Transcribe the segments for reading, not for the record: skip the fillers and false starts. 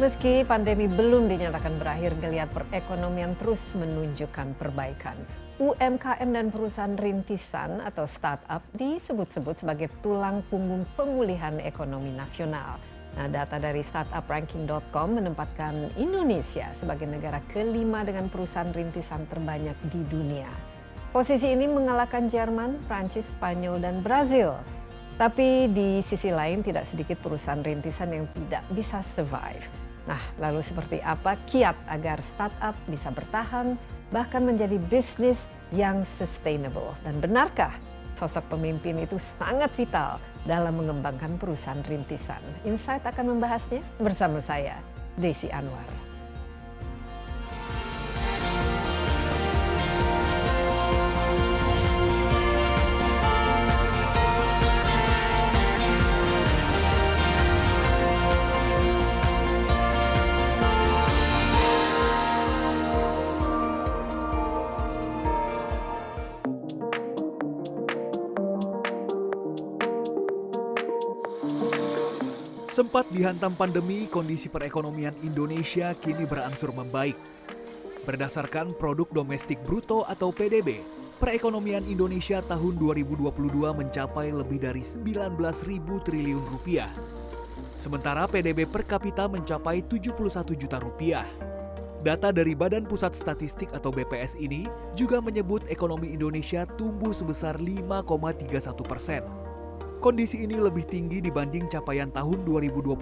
Meski pandemi belum dinyatakan berakhir, geliat perekonomian terus menunjukkan perbaikan. UMKM dan perusahaan rintisan atau startup disebut-sebut sebagai tulang punggung pemulihan ekonomi nasional. Nah, data dari startupranking.com menempatkan Indonesia sebagai negara kelima dengan perusahaan rintisan terbanyak di dunia. Posisi ini mengalahkan Jerman, Prancis, Spanyol, dan Brazil. Tapi di sisi lain tidak sedikit perusahaan rintisan yang tidak bisa survive. Nah, lalu seperti apa kiat agar startup bisa bertahan bahkan menjadi bisnis yang sustainable? Dan benarkah sosok pemimpin itu sangat vital dalam mengembangkan perusahaan rintisan? Insight akan membahasnya bersama saya, Desi Anwar. Sempat dihantam pandemi, kondisi perekonomian Indonesia kini berangsur membaik. Berdasarkan Produk Domestik Bruto atau PDB, perekonomian Indonesia tahun 2022 mencapai lebih dari 19.000 triliun rupiah. Sementara PDB per kapita mencapai 71 juta rupiah. Data dari Badan Pusat Statistik atau BPS ini juga menyebut ekonomi Indonesia tumbuh sebesar 5,31%. Kondisi ini lebih tinggi dibanding capaian tahun 2021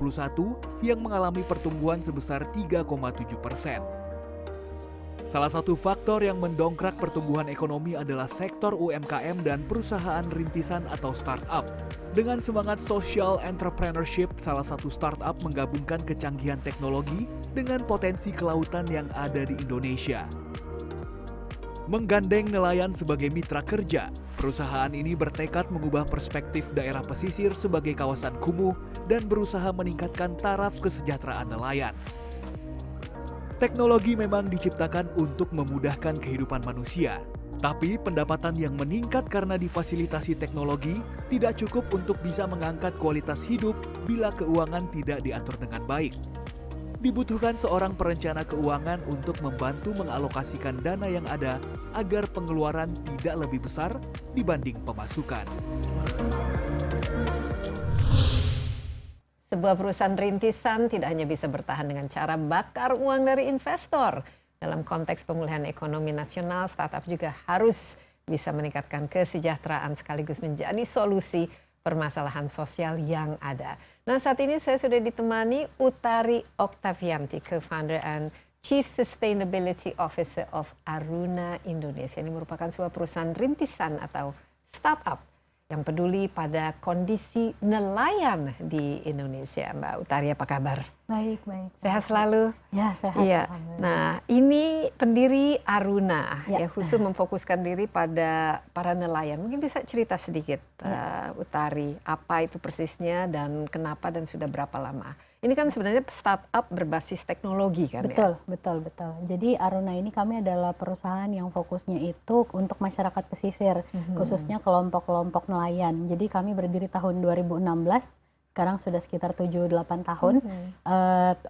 yang mengalami pertumbuhan sebesar 3,7%. Salah satu faktor yang mendongkrak pertumbuhan ekonomi adalah sektor UMKM dan perusahaan rintisan atau startup. Dengan semangat social entrepreneurship, salah satu startup menggabungkan kecanggihan teknologi dengan potensi kelautan yang ada di Indonesia. Menggandeng nelayan sebagai mitra kerja, perusahaan ini bertekad mengubah perspektif daerah pesisir sebagai kawasan kumuh dan berusaha meningkatkan taraf kesejahteraan nelayan. Teknologi memang diciptakan untuk memudahkan kehidupan manusia, tapi pendapatan yang meningkat karena difasilitasi teknologi tidak cukup untuk bisa mengangkat kualitas hidup bila keuangan tidak diatur dengan baik. Dibutuhkan seorang perencana keuangan untuk membantu mengalokasikan dana yang ada agar pengeluaran tidak lebih besar dibanding pemasukan. Sebuah perusahaan rintisan tidak hanya bisa bertahan dengan cara bakar uang dari investor. Dalam konteks pemulihan ekonomi nasional, startup juga harus bisa meningkatkan kesejahteraan sekaligus menjadi solusi permasalahan sosial yang ada. Nah, saat ini saya sudah ditemani Utari Oktavianti, co-founder and Chief Sustainability Officer of Aruna Indonesia. Ini merupakan sebuah perusahaan rintisan atau startup yang peduli pada kondisi nelayan di Indonesia. Mbak Utari, apa kabar? Baik, baik. Sehat selalu? Ya, sehat. Iya. Nah, ini pendiri Aruna, ya, khusus memfokuskan diri pada para nelayan. Mungkin bisa cerita sedikit, Utari, apa itu persisnya dan kenapa dan sudah berapa lama? Ini kan sebenarnya startup berbasis teknologi kan betul, ya? Betul, betul. Jadi Aruna ini kami adalah perusahaan yang fokusnya itu untuk masyarakat pesisir, khususnya kelompok-kelompok nelayan. Jadi kami berdiri tahun 2016. Sekarang sudah sekitar 7-8 tahun.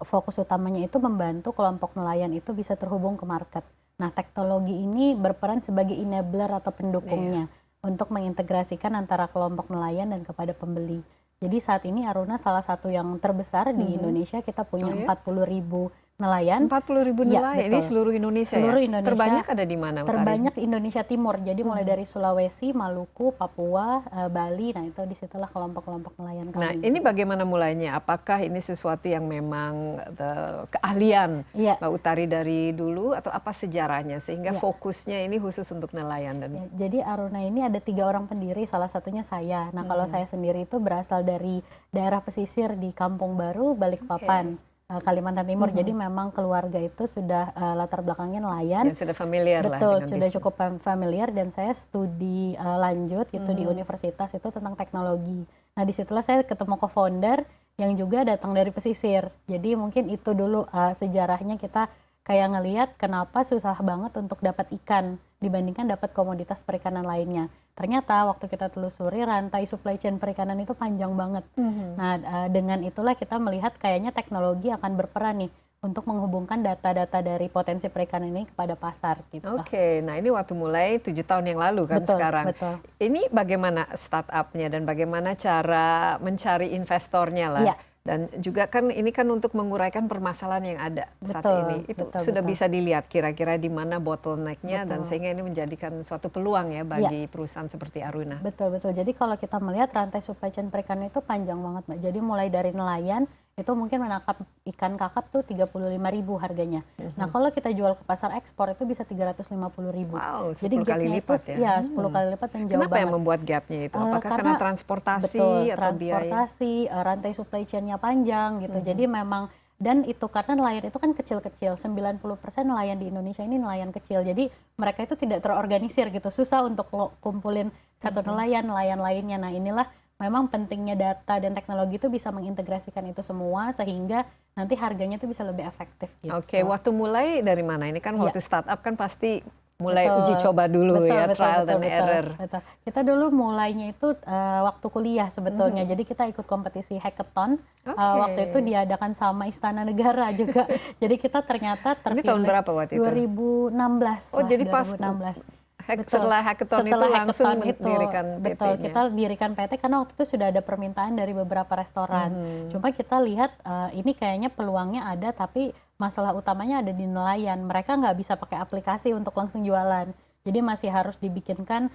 Fokus utamanya itu membantu kelompok nelayan itu bisa terhubung ke market. Nah, teknologi ini berperan sebagai enabler atau pendukungnya untuk mengintegrasikan antara kelompok nelayan dan kepada pembeli. Jadi saat ini Aruna salah satu yang terbesar di Indonesia. Kita punya 40.000 nelayan. 40.000 nelayan, ya, ini seluruh Indonesia seluruh ya? Indonesia. Terbanyak ada di mana, Utari? Terbanyak Indonesia Timur, jadi mulai dari Sulawesi, Maluku, Papua, Bali, nah itu disitulah kelompok-kelompok nelayan kami. Nah, ini bagaimana mulainya? Apakah ini sesuatu yang memang keahlian Mbak Utari dari dulu, atau apa sejarahnya? Sehingga fokusnya ini khusus untuk nelayan. Dan jadi Aruna ini ada 3 orang pendiri, salah satunya saya. Nah, kalau saya sendiri itu berasal dari daerah pesisir di Kampung Baru, Balikpapan. Kalimantan Timur. Jadi memang keluarga itu sudah latar belakangnya nelayan. Ya, sudah familiar lah. Betul, sudah cukup familiar, dan saya studi lanjut gitu di universitas itu tentang teknologi. Nah, disitulah saya ketemu co-founder yang juga datang dari pesisir. Jadi mungkin itu dulu sejarahnya kita kayak ngelihat kenapa susah banget untuk dapat ikan dibandingkan dapat komoditas perikanan lainnya. Ternyata waktu kita telusuri rantai supply chain perikanan itu panjang banget. Nah, dengan itulah kita melihat kayaknya teknologi akan berperan nih untuk menghubungkan data-data dari potensi perikanan ini kepada pasar gitu. Oke, nah ini waktu mulai 7 tahun yang lalu kan Betul, sekarang. betul. Ini bagaimana startupnya dan bagaimana cara mencari investornya lah. Iya. Dan juga kan ini kan untuk menguraikan permasalahan yang ada saat Betul, ini. Itu betul, sudah betul. bisa dilihat kira-kira di mana bottleneck-nya dan Betul. sehingga ini menjadikan suatu peluang ya bagi perusahaan seperti Aruna. Betul, betul. Jadi kalau kita melihat rantai supply chain perikanan itu panjang banget, Mbak. Jadi mulai dari nelayan itu mungkin menangkap ikan kakap tuh 35.000 harganya. Nah, kalau kita jual ke pasar ekspor itu bisa 350.000. Wow, 10 Jadi kali gapnya lipat itu ya. 10 kali lipat dan jauh Kenapa yang banget. membuat gapnya itu? Apakah karena transportasi Betul, atau biaya? transportasi, rantai supply chain-nya panjang gitu. Jadi memang, dan itu karena nelayan itu kan kecil-kecil, 90% nelayan di Indonesia ini nelayan kecil. Jadi mereka itu tidak terorganisir gitu, susah untuk kumpulin satu nelayan lainnya. Nah, inilah memang pentingnya data dan teknologi itu bisa mengintegrasikan itu semua sehingga nanti harganya itu bisa lebih efektif gitu. Oke, waktu mulai dari mana? Ini kan waktu startup kan pasti mulai uji coba dulu trial dan error. Betul. Kita dulu mulainya itu waktu kuliah sebetulnya. Jadi kita ikut kompetisi hackathon. Waktu itu diadakan sama Istana Negara juga. Jadi kita ternyata terpilih. Ini tahun berapa waktu itu? 2016. Oh, jadi pas 2016. setelah hackathon itu langsung mendirikan PT-nya. Betul, kita dirikan PT karena waktu itu sudah ada permintaan dari beberapa restoran. Cuma kita lihat ini kayaknya peluangnya ada, tapi masalah utamanya ada di nelayan. Mereka nggak bisa pakai aplikasi untuk langsung jualan. Jadi masih harus dibikinkan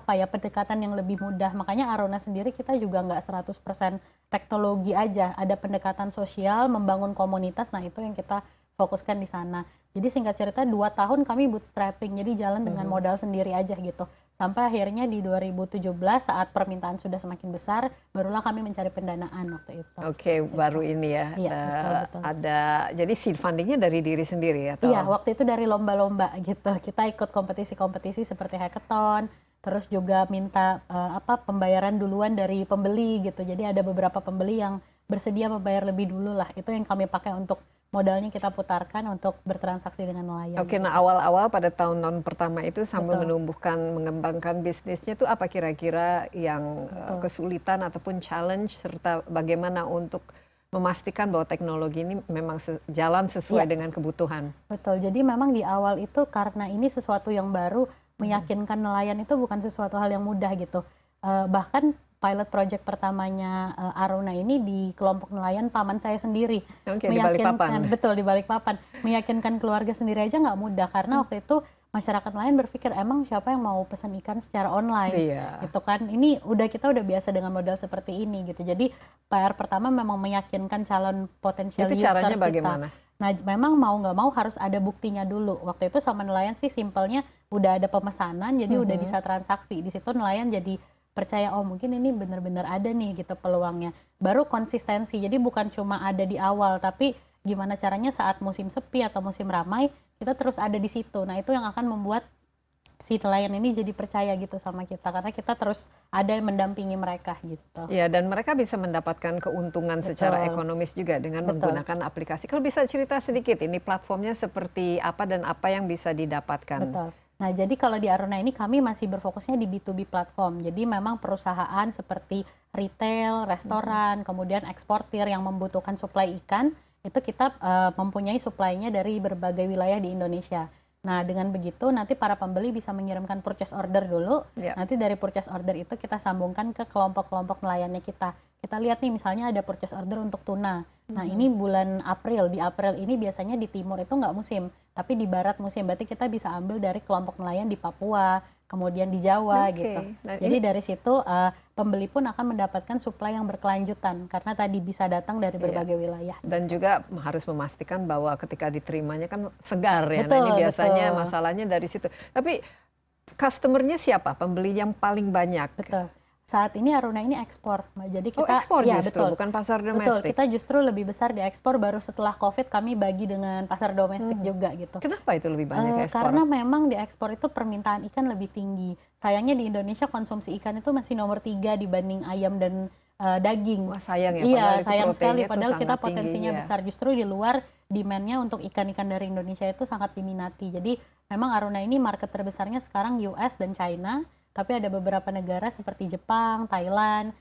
pendekatan yang lebih mudah. Makanya Aruna sendiri kita juga nggak 100% teknologi aja. Ada pendekatan sosial, membangun komunitas. Nah, itu yang kita fokuskan di sana. Jadi singkat cerita 2 tahun kami bootstrapping, jadi jalan dengan modal sendiri aja gitu. Sampai akhirnya di 2017 saat permintaan sudah semakin besar, barulah kami mencari pendanaan waktu itu. Oke, baru ini ya. Iya, betul. Ada, jadi seed fundingnya dari diri sendiri ya? Iya, waktu itu dari lomba-lomba gitu. Kita ikut kompetisi-kompetisi seperti hackathon, terus juga minta pembayaran duluan dari pembeli gitu. Jadi ada beberapa pembeli yang bersedia membayar lebih dulu lah. Itu yang kami pakai untuk modalnya kita putarkan untuk bertransaksi dengan nelayan. Oke, nah awal-awal pada tahun-tahun pertama itu sambil menumbuhkan, mengembangkan bisnisnya itu apa kira-kira yang kesulitan ataupun challenge serta bagaimana untuk memastikan bahwa teknologi ini memang jalan sesuai dengan kebutuhan? Betul, jadi memang di awal itu karena ini sesuatu yang baru, meyakinkan nelayan itu bukan sesuatu hal yang mudah gitu. Bahkan pilot project pertamanya Aruna ini di kelompok nelayan paman saya sendiri. Oke, di Balikpapan. Betul, di Balikpapan. Meyakinkan keluarga sendiri aja nggak mudah karena waktu itu masyarakat nelayan berpikir emang siapa yang mau pesan ikan secara online. Iya. Gitu kan. Ini kita udah biasa dengan modal seperti ini gitu. Jadi PR pertama memang meyakinkan calon potensial user kita. Itu caranya bagaimana? Nah, memang mau nggak mau harus ada buktinya dulu. Waktu itu sama nelayan sih simpelnya udah ada pemesanan, jadi udah bisa transaksi. Di situ nelayan jadi percaya, oh mungkin ini benar-benar ada nih gitu peluangnya. Baru konsistensi, jadi bukan cuma ada di awal, tapi gimana caranya saat musim sepi atau musim ramai, kita terus ada di situ. Nah, itu yang akan membuat si nelayan ini jadi percaya gitu sama kita, karena kita terus ada mendampingi mereka gitu. Ya, dan mereka bisa mendapatkan keuntungan secara ekonomis juga dengan menggunakan aplikasi. Kalau bisa cerita sedikit, ini platformnya seperti apa dan apa yang bisa didapatkan? Betul. Nah, jadi kalau di Aruna ini kami masih berfokusnya di B2B platform. Jadi memang perusahaan seperti retail, restoran, kemudian eksportir yang membutuhkan suplai ikan, itu kita mempunyai suplainya dari berbagai wilayah di Indonesia. Nah, dengan begitu nanti para pembeli bisa mengirimkan purchase order dulu. Nanti dari purchase order itu kita sambungkan ke kelompok-kelompok nelayannya kita. Kita lihat nih misalnya ada purchase order untuk tuna. Nah, ini bulan April. Di April ini biasanya di timur itu nggak musim, tapi di barat musim. Berarti kita bisa ambil dari kelompok nelayan di Papua, kemudian di Jawa gitu. Nah, jadi dari situ pembeli pun akan mendapatkan suplai yang berkelanjutan karena tadi bisa datang dari berbagai wilayah. Dan juga harus memastikan bahwa ketika diterimanya kan segar ya. Betul, nah, ini biasanya masalahnya dari situ. Tapi customernya siapa? Pembeli yang paling banyak? Betul. Saat ini Aruna ini ekspor, jadi kita ekspor justru, bukan pasar domestik. Betul, kita justru lebih besar di ekspor, baru setelah COVID kami bagi dengan pasar domestik juga gitu. Kenapa itu lebih banyak ekspor? Karena memang di ekspor itu permintaan ikan lebih tinggi. Sayangnya di Indonesia konsumsi ikan itu masih nomor 3 dibanding ayam dan daging. Wah, sayang ya. Iya, sayang sekali. Padahal kita potensinya tinggi, besar. Justru di luar demand-nya untuk ikan-ikan dari Indonesia itu sangat diminati. Jadi memang Aruna ini market terbesarnya sekarang US dan China, tapi ada beberapa negara seperti Jepang, Thailand,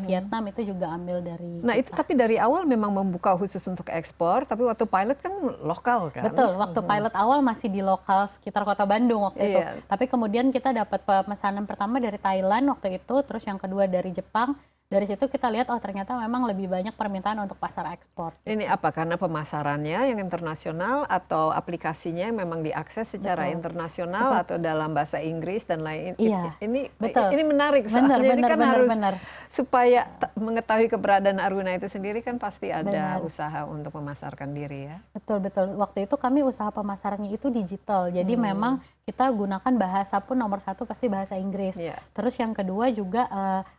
Vietnam itu juga ambil dari Nah itu tapi dari awal memang membuka khusus untuk ekspor, tapi waktu pilot kan lokal kan? Betul, waktu pilot awal masih di lokal sekitar kota Bandung waktu itu. Iya. Tapi kemudian kita dapat pemesanan pertama dari Thailand waktu itu, terus yang kedua dari Jepang. Dari situ kita lihat, oh ternyata memang lebih banyak permintaan untuk pasar ekspor. Ini apa? Karena pemasarannya yang internasional atau aplikasinya yang memang diakses secara internasional atau dalam bahasa Inggris dan lain. Iya, betul. Ini menarik soalnya ini kan harus benar. supaya mengetahui keberadaan Aruna itu sendiri kan pasti ada usaha untuk memasarkan diri ya. Betul. Waktu itu kami usaha pemasarannya itu digital. Jadi memang kita gunakan bahasa pun nomor satu pasti bahasa Inggris. Terus yang kedua juga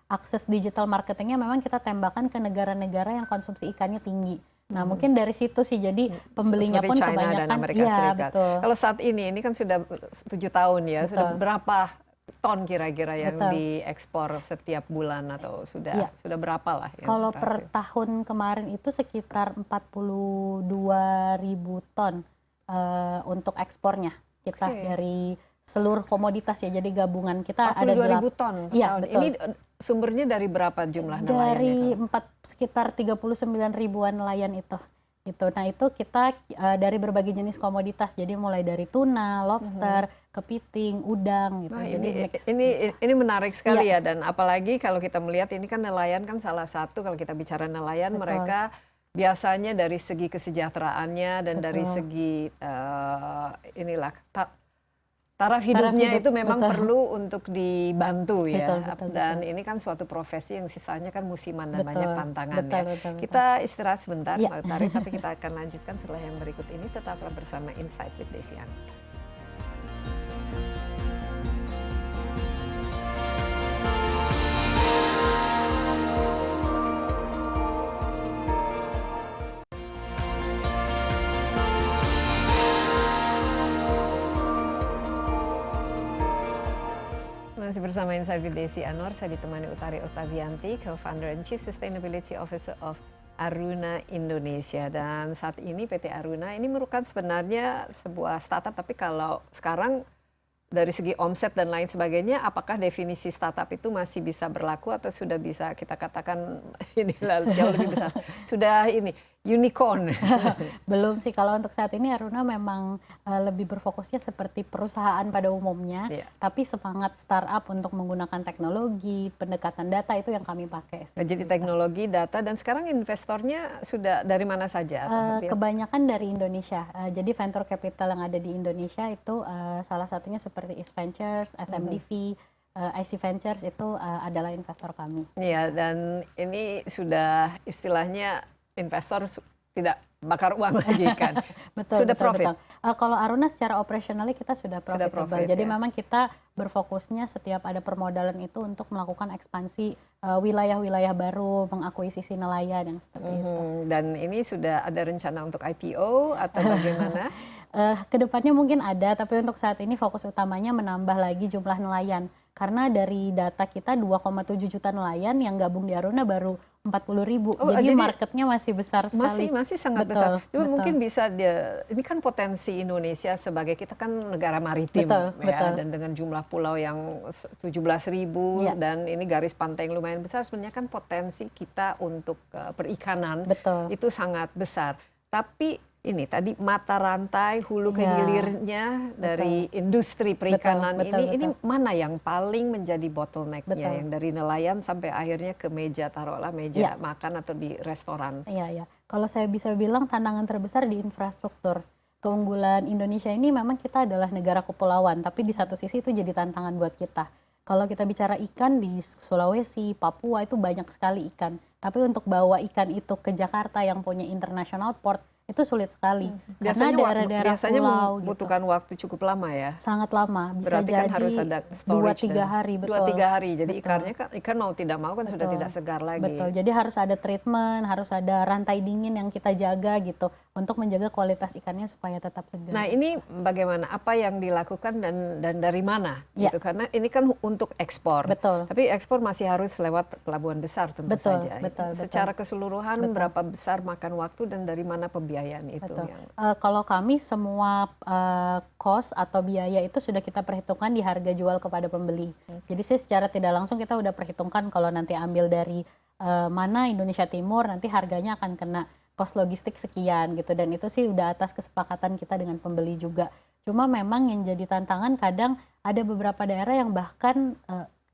akses digital marketingnya memang kita tembakan ke negara-negara yang konsumsi ikannya tinggi. Nah mungkin dari situ sih jadi pembelinya seperti pun China kebanyakan. dan Amerika Serikat. Betul. Kalau saat ini kan sudah 7 tahun ya, Betul. sudah berapa ton kira-kira yang Betul. diekspor setiap bulan atau sudah berapa lah? Yang Kalau berhasil? per tahun kemarin itu sekitar 42.000 ton untuk ekspornya kita dari seluruh komoditas ya. Jadi gabungan kita ada 42.000 ton per Iya, tahun. betul. Ini sumbernya dari berapa jumlah nelayan dari itu? sekitar 39 ribuan nelayan itu. Nah itu kita dari berbagai jenis komoditas. Jadi mulai dari tuna, lobster, kepiting, udang gitu. Nah, Jadi mix. ini menarik sekali ya, dan apalagi kalau kita melihat ini kan nelayan kan salah satu, kalau kita bicara nelayan mereka biasanya dari segi kesejahteraannya dan dari segi taraf hidupnya itu memang perlu untuk dibantu ya. Dan ini kan suatu profesi yang sisanya kan musiman dan banyak tantangan ya. Kita istirahat sebentar, Mbak Utari, tapi kita akan lanjutkan setelah yang berikut ini. Tetaplah bersama Insight with Desi Anwar. Masih bersama Insight with Desi Anwar, saya ditemani Utari Oktavianti, Co-founder and Chief Sustainability Officer of Aruna Indonesia. Dan saat ini PT Aruna ini merupakan sebenarnya sebuah startup, tapi kalau sekarang dari segi omset dan lain sebagainya, apakah definisi startup itu masih bisa berlaku atau sudah bisa kita katakan inilah jauh lebih besar? Sudah ini unicorn. Belum sih, kalau untuk saat ini Aruna memang lebih berfokusnya seperti perusahaan pada umumnya, tapi semangat startup untuk menggunakan teknologi, pendekatan data itu yang kami pakai. Jadi teknologi, data, dan sekarang investornya sudah dari mana saja? Kebanyakan dari Indonesia. Jadi venture capital yang ada di Indonesia itu salah satunya seperti East Ventures, SMDV, IC Ventures itu adalah investor kami. Iya, dan ini sudah istilahnya investor tidak bakar uang lagi kan? Sudah profit. Kalau Aruna secara operasionalnya kita sudah profitable. Jadi memang kita berfokusnya setiap ada permodalan itu untuk melakukan ekspansi wilayah-wilayah baru, mengakuisisi nelayan yang seperti itu. Dan ini sudah ada rencana untuk IPO atau bagaimana? Kedepannya mungkin ada, tapi untuk saat ini fokus utamanya menambah lagi jumlah nelayan. Karena dari data kita 2,7 juta nelayan yang gabung di Aruna baru 40.000. Jadi marketnya masih besar sekali. Masih sangat besar. Cuma mungkin bisa ini kan potensi Indonesia sebagai kita kan negara maritim dan dengan jumlah pulau yang 17.000 dan ini garis pantai yang lumayan besar, sebenarnya kan potensi kita untuk perikanan itu sangat besar. Tapi ini tadi mata rantai hulu ke hilirnya dari industri perikanan ini mana yang paling menjadi bottleneck-nya, yang dari nelayan sampai akhirnya ke meja, taruhlah meja makan atau di restoran. Iya. Kalau saya bisa bilang tantangan terbesar di infrastruktur. Keunggulan Indonesia ini memang kita adalah negara kepulauan, tapi di satu sisi itu jadi tantangan buat kita. Kalau kita bicara ikan di Sulawesi, Papua itu banyak sekali ikan. Tapi untuk bawa ikan itu ke Jakarta yang punya international port itu sulit sekali. Biasanya karena daerah-daerah pulau membutuhkan waktu cukup lama ya. Sangat lama, bisa berarti jadi kan harus ada storage 2-3 hari. 2-3 hari. Jadi ikan mau tidak mau kan sudah tidak segar lagi. Betul. Jadi harus ada treatment, harus ada rantai dingin yang kita jaga gitu. untuk menjaga kualitas ikannya supaya tetap segar. Nah, ini bagaimana? Apa yang dilakukan dan dari mana? Ya. Gitu. Karena ini kan untuk ekspor. Betul. Tapi ekspor masih harus lewat pelabuhan besar tentu Betul, saja. betul, Secara betul. keseluruhan Betul. berapa besar makan waktu dan dari mana pembiayaan itu? Betul. Yang... Kalau kami semua cost atau biaya itu sudah kita perhitungkan di harga jual kepada pembeli. Jadi sih secara tidak langsung kita udah perhitungkan kalau nanti ambil dari mana Indonesia Timur, nanti harganya akan kena cost logistik sekian gitu, dan itu sih udah atas kesepakatan kita dengan pembeli juga. Cuma memang yang jadi tantangan kadang ada beberapa daerah yang bahkan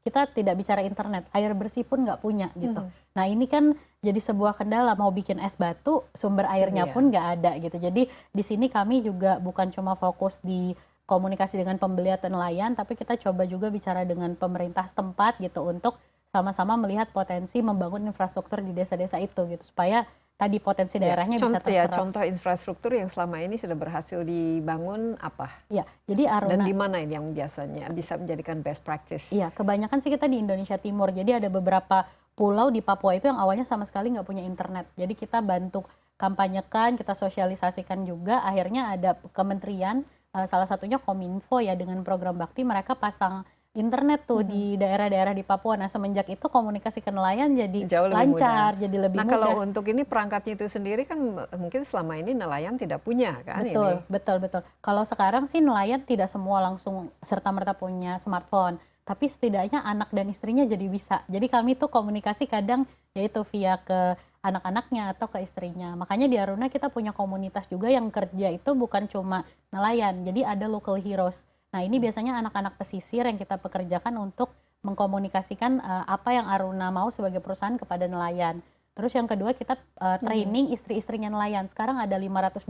kita tidak bicara internet, air bersih pun nggak punya gitu. Nah ini kan jadi sebuah kendala, mau bikin es batu sumber airnya pun nggak ada gitu. Jadi di sini kami juga bukan cuma fokus di komunikasi dengan pembeli atau nelayan, tapi kita coba juga bicara dengan pemerintah setempat gitu untuk sama-sama melihat potensi membangun infrastruktur di desa-desa itu gitu, supaya tadi potensi daerahnya bisa terserap. Contoh infrastruktur yang selama ini sudah berhasil dibangun apa? Ya, jadi Aruna. Dan di mana ini yang biasanya bisa menjadikan best practice? Iya, kebanyakan sih kita di Indonesia Timur. Jadi ada beberapa pulau di Papua itu yang awalnya sama sekali nggak punya internet. Jadi kita bantu kampanyekan, kita sosialisasikan juga. Akhirnya ada kementerian, salah satunya Kominfo ya, dengan program bakti mereka pasang internet tuh di daerah-daerah di Papua. Nah semenjak itu komunikasi ke nelayan jadi jauh lebih lancar, mudah. jadi lebih nah, mudah. Kalau untuk ini perangkatnya itu sendiri kan mungkin selama ini nelayan tidak punya kan? Betul, ini. betul. Kalau sekarang sih nelayan tidak semua langsung serta-merta punya smartphone, tapi setidaknya anak dan istrinya jadi bisa. Jadi kami tuh komunikasi kadang yaitu via ke anak-anaknya atau ke istrinya. Makanya di Aruna kita punya komunitas juga yang kerja itu bukan cuma nelayan, jadi ada local heroes. Nah ini biasanya anak-anak pesisir yang kita pekerjakan untuk mengkomunikasikan apa yang Aruna mau sebagai perusahaan kepada nelayan. Terus yang kedua kita training istri-istrinya nelayan. Sekarang ada 527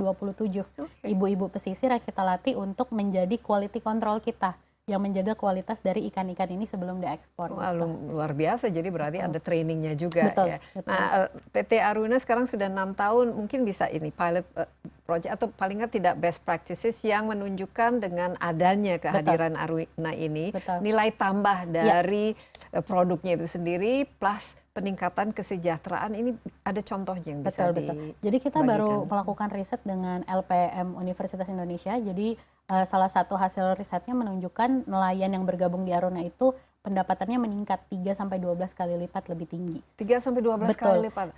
ibu-ibu pesisir yang kita latih untuk menjadi quality control kita, yang menjaga kualitas dari ikan-ikan ini sebelum diekspor. Wah, luar biasa, jadi berarti ada trainingnya juga. Betul, ya. betul. Nah, PT Aruna sekarang sudah 6 tahun, mungkin bisa ini pilot project atau paling nggak tidak best practices yang menunjukkan dengan adanya kehadiran Aruna ini nilai tambah dari produknya itu sendiri plus peningkatan kesejahteraan. Ini ada contohnya yang bisa Betul. Jadi kita baru melakukan riset dengan LPM Universitas Indonesia. Jadi salah satu hasil risetnya menunjukkan nelayan yang bergabung di Aruna itu pendapatannya meningkat 3-12 kali lipat lebih tinggi. 3-12 kali lipat.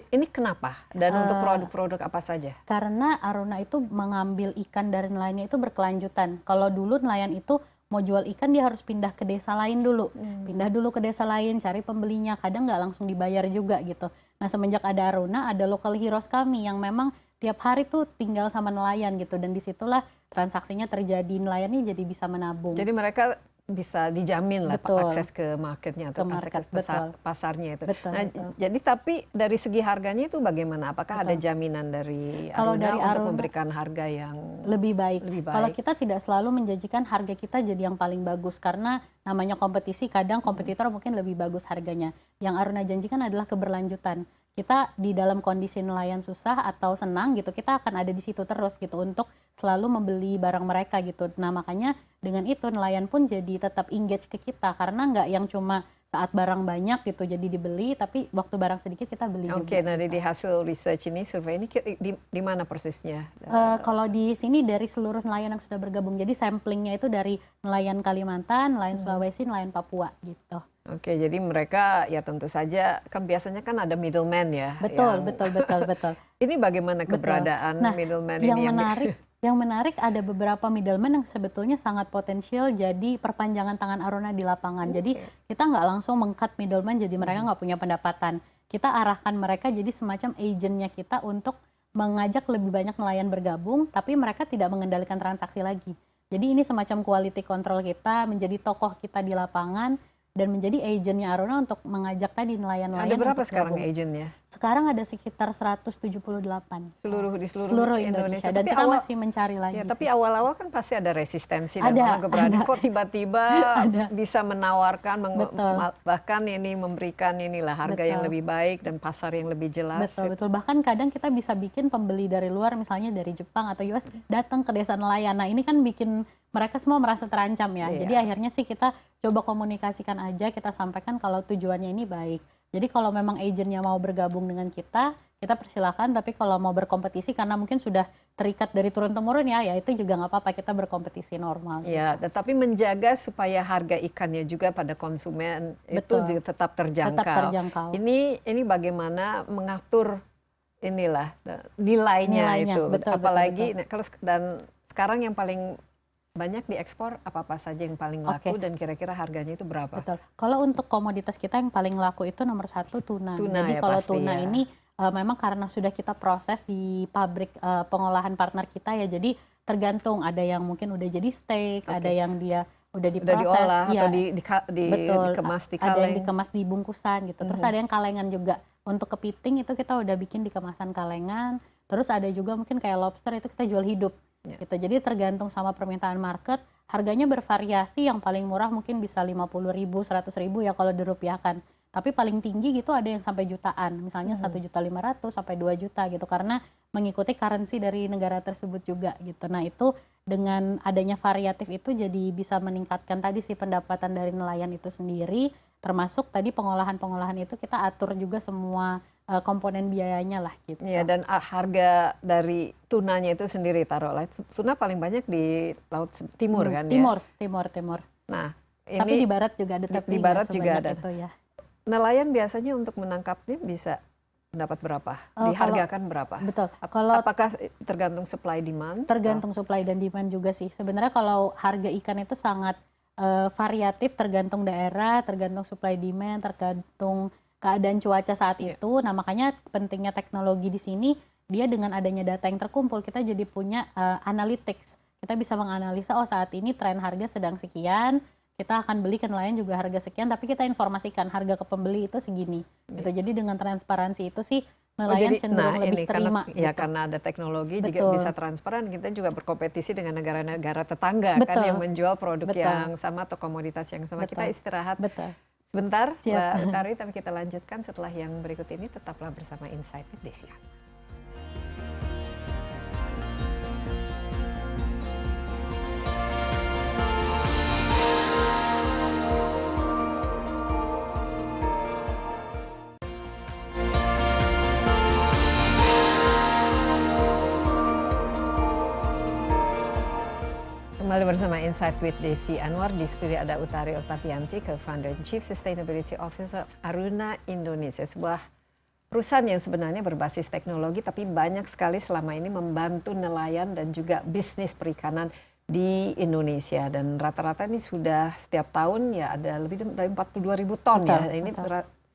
Ini kenapa? Dan untuk produk-produk apa saja? Karena Aruna itu mengambil ikan dari nelayannya itu berkelanjutan. Kalau dulu nelayan itu mau jual ikan dia harus pindah ke desa lain dulu. Pindah dulu ke desa lain, cari pembelinya. Kadang nggak langsung dibayar juga gitu. Nah semenjak ada Aruna, ada local heroes kami yang memang tiap hari tuh tinggal sama nelayan gitu. Dan disitulah transaksinya terjadi, nelayannya jadi bisa menabung. Jadi mereka bisa dijamin lah akses ke marketnya atau akses ke pasarnya itu. Jadi tapi dari segi harganya itu bagaimana? Apakah ada jaminan dari Aruna untuk memberikan harga yang lebih baik? Kalau kita tidak selalu menjanjikan harga kita jadi yang paling bagus, karena namanya kompetisi, kadang kompetitor mungkin lebih bagus harganya. Yang Aruna janjikan adalah keberlanjutan. Kita di dalam kondisi nelayan susah atau senang gitu, kita akan ada di situ terus gitu untuk selalu membeli barang mereka gitu. Nah makanya dengan itu nelayan pun jadi tetap engage ke kita, karena nggak yang cuma saat barang banyak gitu jadi dibeli, tapi waktu barang sedikit kita beli juga. Oke, nah di hasil research ini, survei ini di mana persisnya? Kalau di sini dari seluruh nelayan yang sudah bergabung, jadi samplingnya itu dari nelayan Kalimantan, nelayan Sulawesi, nelayan Papua gitu. Oke, jadi mereka ya tentu saja kan biasanya kan ada middleman ya. Betul. Ini bagaimana keberadaan middleman ini? Yang menarik ada beberapa middleman yang sebetulnya sangat potensial jadi perpanjangan tangan Aruna di lapangan. Jadi kita nggak langsung meng-cut middleman jadi mereka nggak punya pendapatan. Kita arahkan mereka jadi semacam agentnya kita untuk mengajak lebih banyak nelayan bergabung, tapi mereka tidak mengendalikan transaksi lagi. Jadi ini semacam quality control kita, menjadi tokoh kita di lapangan, dan menjadi agentnya Aruna untuk mengajak tadi nelayan-nelayan. Ada berapa sekarang agentnya? Sekarang ada sekitar 178. Di seluruh Indonesia. Dan kita masih mencari lagi. Ya, tapi awal-awal kan pasti ada resistensi dan keberanian. Kok tiba-tiba bisa menawarkan, bahkan ini memberikan inilah harga yang lebih baik dan pasar yang lebih jelas. Betul. Bahkan kadang kita bisa bikin pembeli dari luar, misalnya dari Jepang atau US, datang ke desa nelayan. Nah ini kan bikin mereka semua merasa terancam ya. Jadi akhirnya sih kita coba komunikasikan aja, kita sampaikan kalau tujuannya ini baik. Jadi kalau memang agentnya mau bergabung dengan kita persilakan. Tapi kalau mau berkompetisi karena mungkin sudah terikat dari turun-temurun ya itu juga nggak apa-apa, kita berkompetisi normal. Ya, tetapi menjaga supaya harga ikannya juga pada konsumen itu Betul. juga tetap terjangkau. Tetap terjangkau. Ini bagaimana mengatur nilainya itu. Betul, Apalagi betul. kalau dan sekarang yang paling banyak diekspor apa saja yang paling laku dan kira-kira harganya itu berapa? Betul. Kalau untuk komoditas kita yang paling laku itu nomor 1 tuna. Jadi ya, kalau pasti, tuna ya. ini memang karena sudah kita proses di pabrik pengolahan partner kita ya, jadi tergantung, ada yang mungkin udah jadi steak, ada yang dia udah diproses, diolah ya, atau betul, dikemas di ada yang kaleng. dikemas di bungkusan gitu. Terus ada yang kalengan juga. Untuk kepiting itu kita udah bikin di kemasan kalengan. Terus ada juga mungkin kayak lobster itu kita jual hidup. Gitu. Jadi tergantung sama permintaan market, harganya bervariasi. Yang paling murah mungkin bisa 50.000, 100.000 ya kalau dirupiahkan. Tapi paling tinggi gitu ada yang sampai jutaan, misalnya 1.500.000 sampai 2 juta gitu, karena mengikuti currency dari negara tersebut juga gitu. Nah itu dengan adanya variatif itu jadi bisa meningkatkan tadi sih pendapatan dari nelayan itu sendiri, termasuk tadi pengolahan itu kita atur juga semua komponen biayanya lah gitu. Iya, dan harga dari tunanya itu sendiri taruhlah. Tuna paling banyak di Laut Timur kan ya? Timur. Nah, tapi di barat juga ada, di barat juga ada. Itu, ya. Nelayan biasanya untuk menangkapnya bisa mendapat berapa? Dihargakan berapa? Betul. Apakah tergantung supply demand? Tergantung supply dan demand juga sih. Sebenarnya kalau harga ikan itu sangat variatif, tergantung daerah, tergantung supply demand, tergantung keadaan cuaca saat itu. Nah makanya pentingnya teknologi di sini, dia dengan adanya data yang terkumpul, kita jadi punya analytics. Kita bisa menganalisa, oh saat ini tren harga sedang sekian, kita akan beli ke nelayan juga harga sekian, tapi kita informasikan harga ke pembeli itu segini. Gitu. Jadi dengan transparansi itu sih nelayan cenderung lebih terima. Ya karena ada teknologi juga bisa transparan, kita juga berkompetisi dengan negara-negara tetangga kan yang menjual produk yang sama atau komoditas yang sama. Kita istirahat sebentar, Mbak Utari, tapi kita lanjutkan setelah yang berikut ini. Tetaplah bersama Insight with Desi Anwar. Kembali bersama Insight with Desi Anwar. Di studio ada Utari Oktavianti, Co-founder and Chief Sustainability Officer Aruna Indonesia, sebuah perusahaan yang sebenarnya berbasis teknologi tapi banyak sekali selama ini membantu nelayan dan juga bisnis perikanan di Indonesia. Dan rata-rata ini sudah setiap tahun ya ada lebih dari 42.000 ton ya. Ini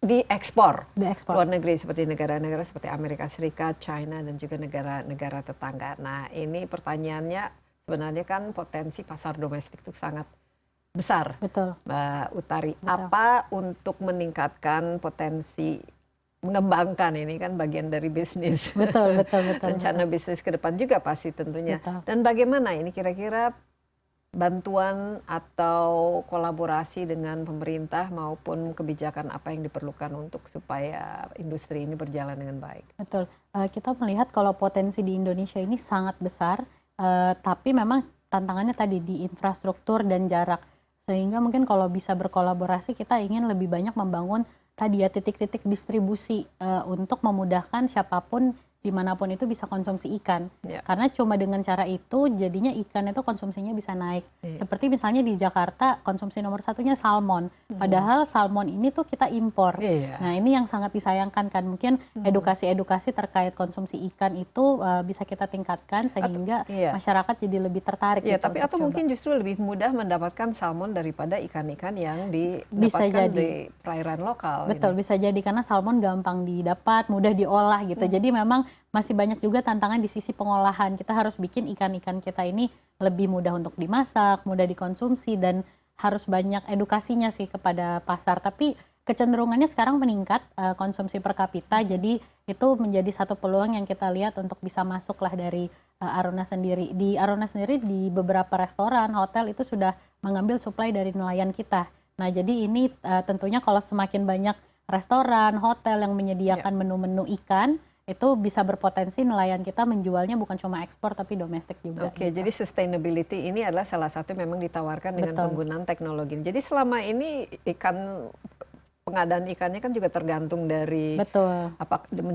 diekspor luar negeri seperti negara-negara seperti Amerika Serikat, China dan juga negara-negara tetangga. Nah ini pertanyaannya, sebenarnya kan potensi pasar domestik itu sangat besar, Mbak Utari. Apa untuk meningkatkan potensi, mengembangkan ini kan bagian dari bisnis. Betul. Rencana bisnis ke depan juga pasti tentunya. Dan bagaimana ini kira-kira bantuan atau kolaborasi dengan pemerintah maupun kebijakan apa yang diperlukan untuk supaya industri ini berjalan dengan baik? Betul. Kita melihat kalau potensi di Indonesia ini sangat besar. Tapi memang tantangannya tadi di infrastruktur dan jarak, sehingga mungkin kalau bisa berkolaborasi kita ingin lebih banyak membangun tadi ya titik-titik distribusi untuk memudahkan siapapun dimanapun itu bisa konsumsi ikan. Karena cuma dengan cara itu jadinya ikan itu konsumsinya bisa naik. Seperti misalnya di Jakarta konsumsi nomor satunya salmon, padahal salmon ini tuh kita impor. Nah ini yang sangat disayangkan kan. Mungkin edukasi-edukasi terkait konsumsi ikan itu bisa kita tingkatkan sehingga masyarakat jadi lebih tertarik. Tapi atau mungkin justru lebih mudah mendapatkan salmon daripada ikan-ikan yang didapatkan di perairan lokal. Betul, bisa jadi karena salmon gampang didapat, mudah diolah gitu. Jadi memang masih banyak juga tantangan di sisi pengolahan. Kita harus bikin ikan-ikan kita ini lebih mudah untuk dimasak, mudah dikonsumsi, dan harus banyak edukasinya sih kepada pasar. Tapi kecenderungannya sekarang meningkat konsumsi per kapita, jadi itu menjadi satu peluang yang kita lihat untuk bisa masuk lah dari Aruna sendiri. Di Aruna sendiri di beberapa restoran, hotel itu sudah mengambil supply dari nelayan kita. Nah jadi ini tentunya kalau semakin banyak restoran, hotel yang menyediakan menu-menu ikan, itu bisa berpotensi nelayan kita menjualnya bukan cuma ekspor tapi domestik juga. Jadi sustainability ini adalah salah satu memang ditawarkan dengan penggunaan teknologi. Jadi selama ini ikan pengadaan ikannya kan juga tergantung dari Betul.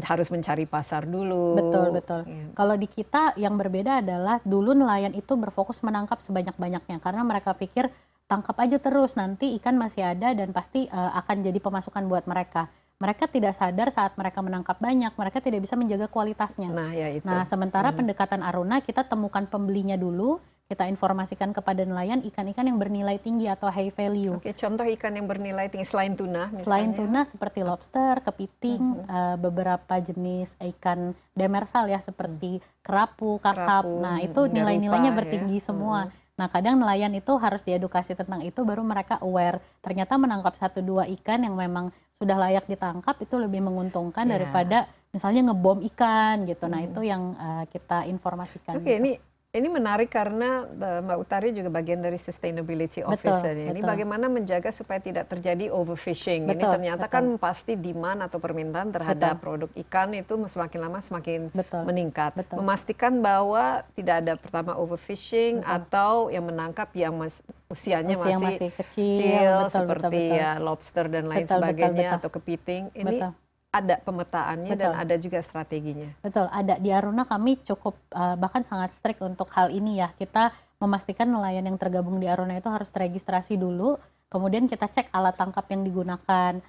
harus mencari pasar dulu. Betul, betul. Iya. Kalau di kita yang berbeda adalah dulu nelayan itu berfokus menangkap sebanyak-banyaknya karena mereka pikir tangkap aja terus nanti ikan masih ada dan pasti akan jadi pemasukan buat mereka. Mereka tidak sadar saat mereka menangkap banyak, mereka tidak bisa menjaga kualitasnya. Nah, ya itu. Nah, sementara pendekatan Aruna kita temukan pembelinya dulu, kita informasikan kepada nelayan ikan-ikan yang bernilai tinggi atau high value. Oke, contoh ikan yang bernilai tinggi selain tuna misalnya. Selain tuna seperti lobster, kepiting, beberapa jenis ikan demersal ya seperti kerapu, kakap. Nah, itu nilai-nilainya bertinggi semua. Nah, kadang nelayan itu harus diedukasi tentang itu baru mereka aware. Ternyata menangkap 1-2 ikan yang memang sudah layak ditangkap itu lebih menguntungkan daripada misalnya ngebom ikan gitu. Nah, itu yang kita informasikan. Oke, gitu. Ini menarik karena Mbak Utari juga bagian dari sustainability officer ini. Bagaimana menjaga supaya tidak terjadi overfishing. Ini ternyata kan pasti demand atau permintaan terhadap produk ikan itu semakin lama semakin meningkat. Memastikan bahwa tidak ada pertama overfishing atau yang menangkap yang usianya masih kecil seperti ya lobster dan lain sebagainya atau kepiting. Ini ada pemetaannya dan ada juga strateginya. Betul, ada. Di Aruna kami cukup bahkan sangat strict untuk hal ini ya. Kita memastikan nelayan yang tergabung di Aruna itu harus teregistrasi dulu, kemudian kita cek alat tangkap yang digunakan,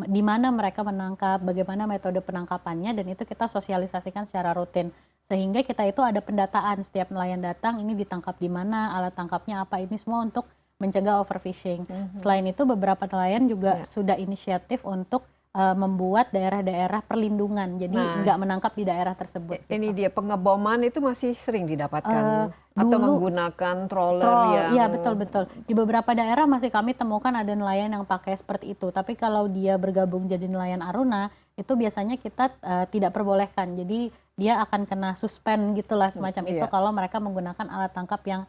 di mana mereka menangkap, bagaimana metode penangkapannya, dan itu kita sosialisasikan secara rutin. Sehingga kita itu ada pendataan setiap nelayan datang, ini ditangkap di mana, alat tangkapnya apa, ini semua untuk mencegah overfishing. Selain itu beberapa nelayan juga sudah inisiatif untuk membuat daerah-daerah perlindungan, jadi nggak menangkap di daerah tersebut. Ini dia pengeboman itu masih sering didapatkan atau menggunakan troller yang... Iya betul-betul. Di beberapa daerah masih kami temukan ada nelayan yang pakai seperti itu. Tapi kalau dia bergabung jadi nelayan Aruna, itu biasanya kita tidak perbolehkan. Jadi dia akan kena suspend gitulah semacam itu kalau mereka menggunakan alat tangkap yang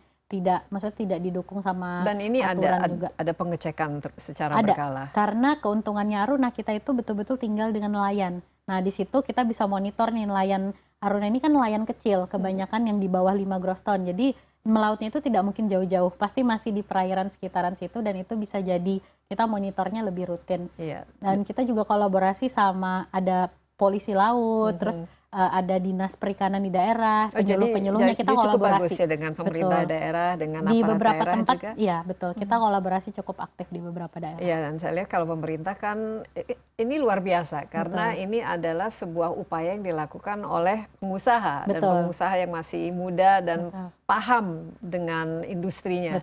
maksudnya tidak didukung sama dan ini juga. Ada pengecekan secara berkala. Karena keuntungannya Aruna kita itu betul-betul tinggal dengan nelayan. Nah di situ kita bisa monitor nih nelayan Aruna ini kan nelayan kecil, kebanyakan yang di bawah 5 gross ton. Jadi melautnya itu tidak mungkin jauh-jauh, pasti masih di perairan sekitaran situ dan itu bisa jadi kita monitornya lebih rutin. Dan kita juga kolaborasi sama ada polisi laut, terus ada dinas perikanan di daerah, penyuluh-penyuluhnya kita cukup kolaborasi. Bagus ya dengan pemerintah daerah, dengan di aparat beberapa daerah tempat, juga. iya betul. Kita kolaborasi cukup aktif di beberapa daerah. Iya, dan saya lihat kalau pemerintah kan ini luar biasa karena ini adalah sebuah upaya yang dilakukan oleh pengusaha dan pengusaha yang masih muda dan paham dengan industrinya.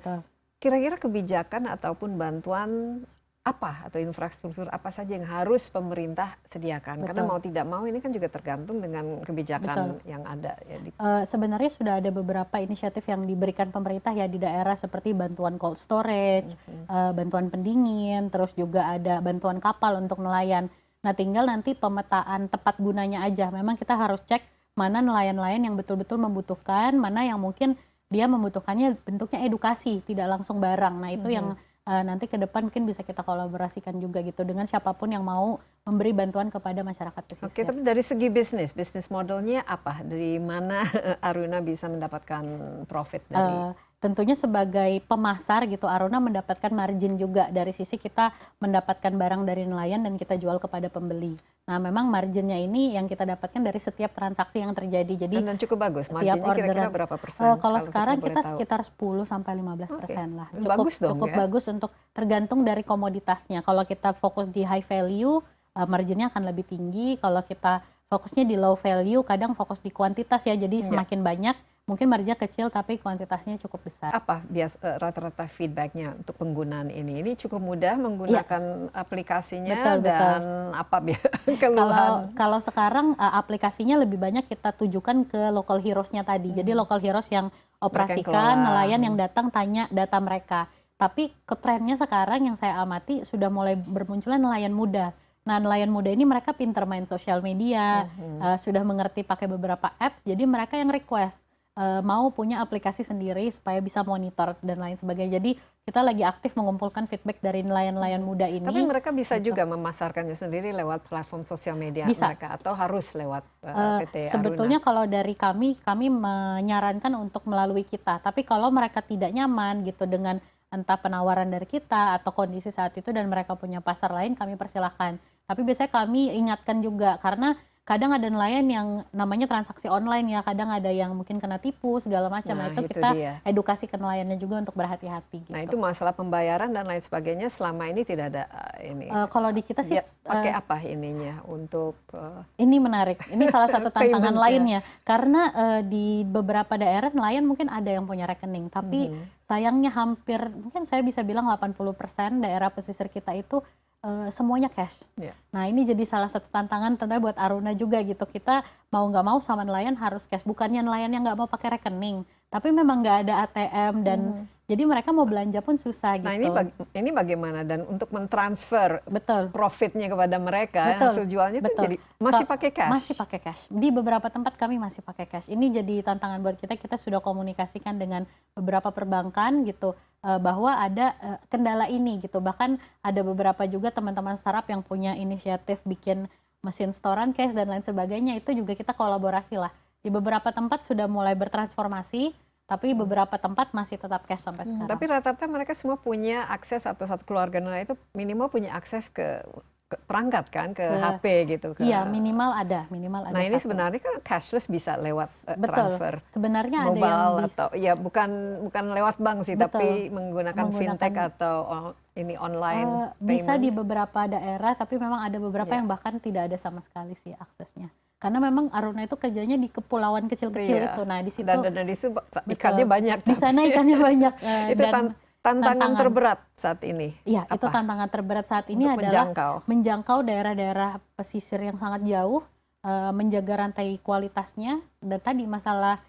Kira-kira kebijakan ataupun bantuan apa atau infrastruktur apa saja yang harus pemerintah sediakan? Karena mau tidak mau ini kan juga tergantung dengan kebijakan yang ada. Ya, sebenarnya sudah ada beberapa inisiatif yang diberikan pemerintah ya di daerah seperti bantuan cold storage, bantuan pendingin, terus juga ada bantuan kapal untuk nelayan. Nah tinggal nanti pemetaan tepat gunanya aja. Memang kita harus cek mana nelayan-nelayan yang betul-betul membutuhkan, mana yang mungkin dia membutuhkannya bentuknya edukasi, tidak langsung barang. Nah itu yang nanti ke depan mungkin bisa kita kolaborasikan juga gitu dengan siapapun yang mau memberi bantuan kepada masyarakat pesisir. Oke, tapi dari segi bisnis modelnya apa? Dari mana Aruna bisa mendapatkan profit dari? Tentunya sebagai pemasar gitu Aruna mendapatkan margin juga dari sisi kita mendapatkan barang dari nelayan dan kita jual kepada pembeli. Nah memang marginnya ini yang kita dapatkan dari setiap transaksi yang terjadi. Jadi dan cukup bagus. Marginnya kira-kira berapa persen? Kalau sekarang kita sekitar 10-15% lah. Cukup bagus untuk tergantung dari komoditasnya. Kalau kita fokus di high value, marginnya akan lebih tinggi. Kalau kita fokusnya di low value, kadang fokus di kuantitas ya. Jadi semakin banyak, mungkin marginnya kecil tapi kuantitasnya cukup besar. Apa rata-rata feedbacknya untuk penggunaan ini? Ini cukup mudah menggunakan aplikasinya dan apa keluhan? Kalau sekarang aplikasinya lebih banyak kita tujukan ke local heroes-nya tadi. Jadi local heroes yang operasikan, nelayan yang datang tanya data mereka. Tapi trennya sekarang yang saya amati sudah mulai bermunculan nelayan muda. Nah nelayan muda ini mereka pinter main sosial media, sudah mengerti pakai beberapa apps, jadi mereka yang request mau punya aplikasi sendiri supaya bisa monitor dan lain sebagainya. Jadi kita lagi aktif mengumpulkan feedback dari nelayan-nelayan muda ini. Tapi mereka bisa juga memasarkannya sendiri lewat platform sosial media mereka atau harus lewat PT Aruna? Sebetulnya kalau dari kami menyarankan untuk melalui kita. Tapi kalau mereka tidak nyaman gitu dengan entah penawaran dari kita atau kondisi saat itu dan mereka punya pasar lain, kami persilahkan. Tapi biasanya kami ingatkan juga karena kadang ada nelayan yang namanya transaksi online ya, kadang ada yang mungkin kena tipu segala macam. Nah, itu kita edukasi ke nelayannya juga untuk berhati-hati gitu. Nah, itu masalah pembayaran dan lain sebagainya selama ini tidak ada ini. Kalau di kita sih pakai apa ininya untuk ini menarik. Ini salah satu tantangan lainnya karena di beberapa daerah nelayan mungkin ada yang punya rekening, tapi sayangnya hampir mungkin saya bisa bilang 80% daerah pesisir kita itu semuanya cash. Nah, ini jadi salah satu tantangan tentunya buat Aruna juga gitu. Kita mau nggak mau sama nelayan harus cash. Bukannya nelayan yang nggak mau pakai rekening, tapi memang nggak ada ATM dan jadi mereka mau belanja pun susah gitu. Nah, ini bagaimana dan untuk mentransfer profitnya kepada mereka, hasil jualnya itu jadi masih pakai cash? Masih pakai cash. Di beberapa tempat kami masih pakai cash. Ini jadi tantangan buat kita. Kita sudah komunikasikan dengan beberapa perbankan gitu. Bahwa ada kendala ini gitu. Bahkan ada beberapa juga teman-teman startup yang punya inisiatif bikin mesin setoran cash dan lain sebagainya, itu juga kita kolaborasi lah. Di beberapa tempat sudah mulai bertransformasi, tapi beberapa tempat masih tetap cash sampai sekarang. Tapi rata-rata mereka semua punya akses, atau satu keluarga nelayan itu minimal punya akses ke perangkat kan, ke HP gitu. Iya, minimal ada. Nah, ini sebenarnya kan cashless bisa lewat transfer. Sebenarnya mobile ada yang atau ya bukan lewat bank sih, tapi menggunakan fintech atau ini online payment. Bisa di beberapa daerah, tapi memang ada beberapa yang bahkan tidak ada sama sekali sih aksesnya. Karena memang Aruna itu kerjanya di kepulauan kecil-kecil itu. Nah, di situ dan di situ ikannya banyak. Di sana ikannya banyak. Itu tantangan terberat saat ini. Iya, itu tantangan terberat saat ini adalah menjangkau daerah-daerah pesisir yang sangat jauh, menjaga rantai kualitasnya, dan tadi masalah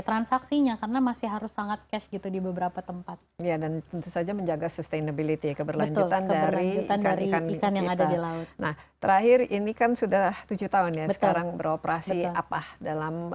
transaksinya, karena masih harus sangat cash gitu di beberapa tempat. Ya, dan tentu saja menjaga sustainability, keberlanjutan dari ikan yang ada di laut. Nah, terakhir ini kan sudah 7 tahun ya sekarang beroperasi. Apa dalam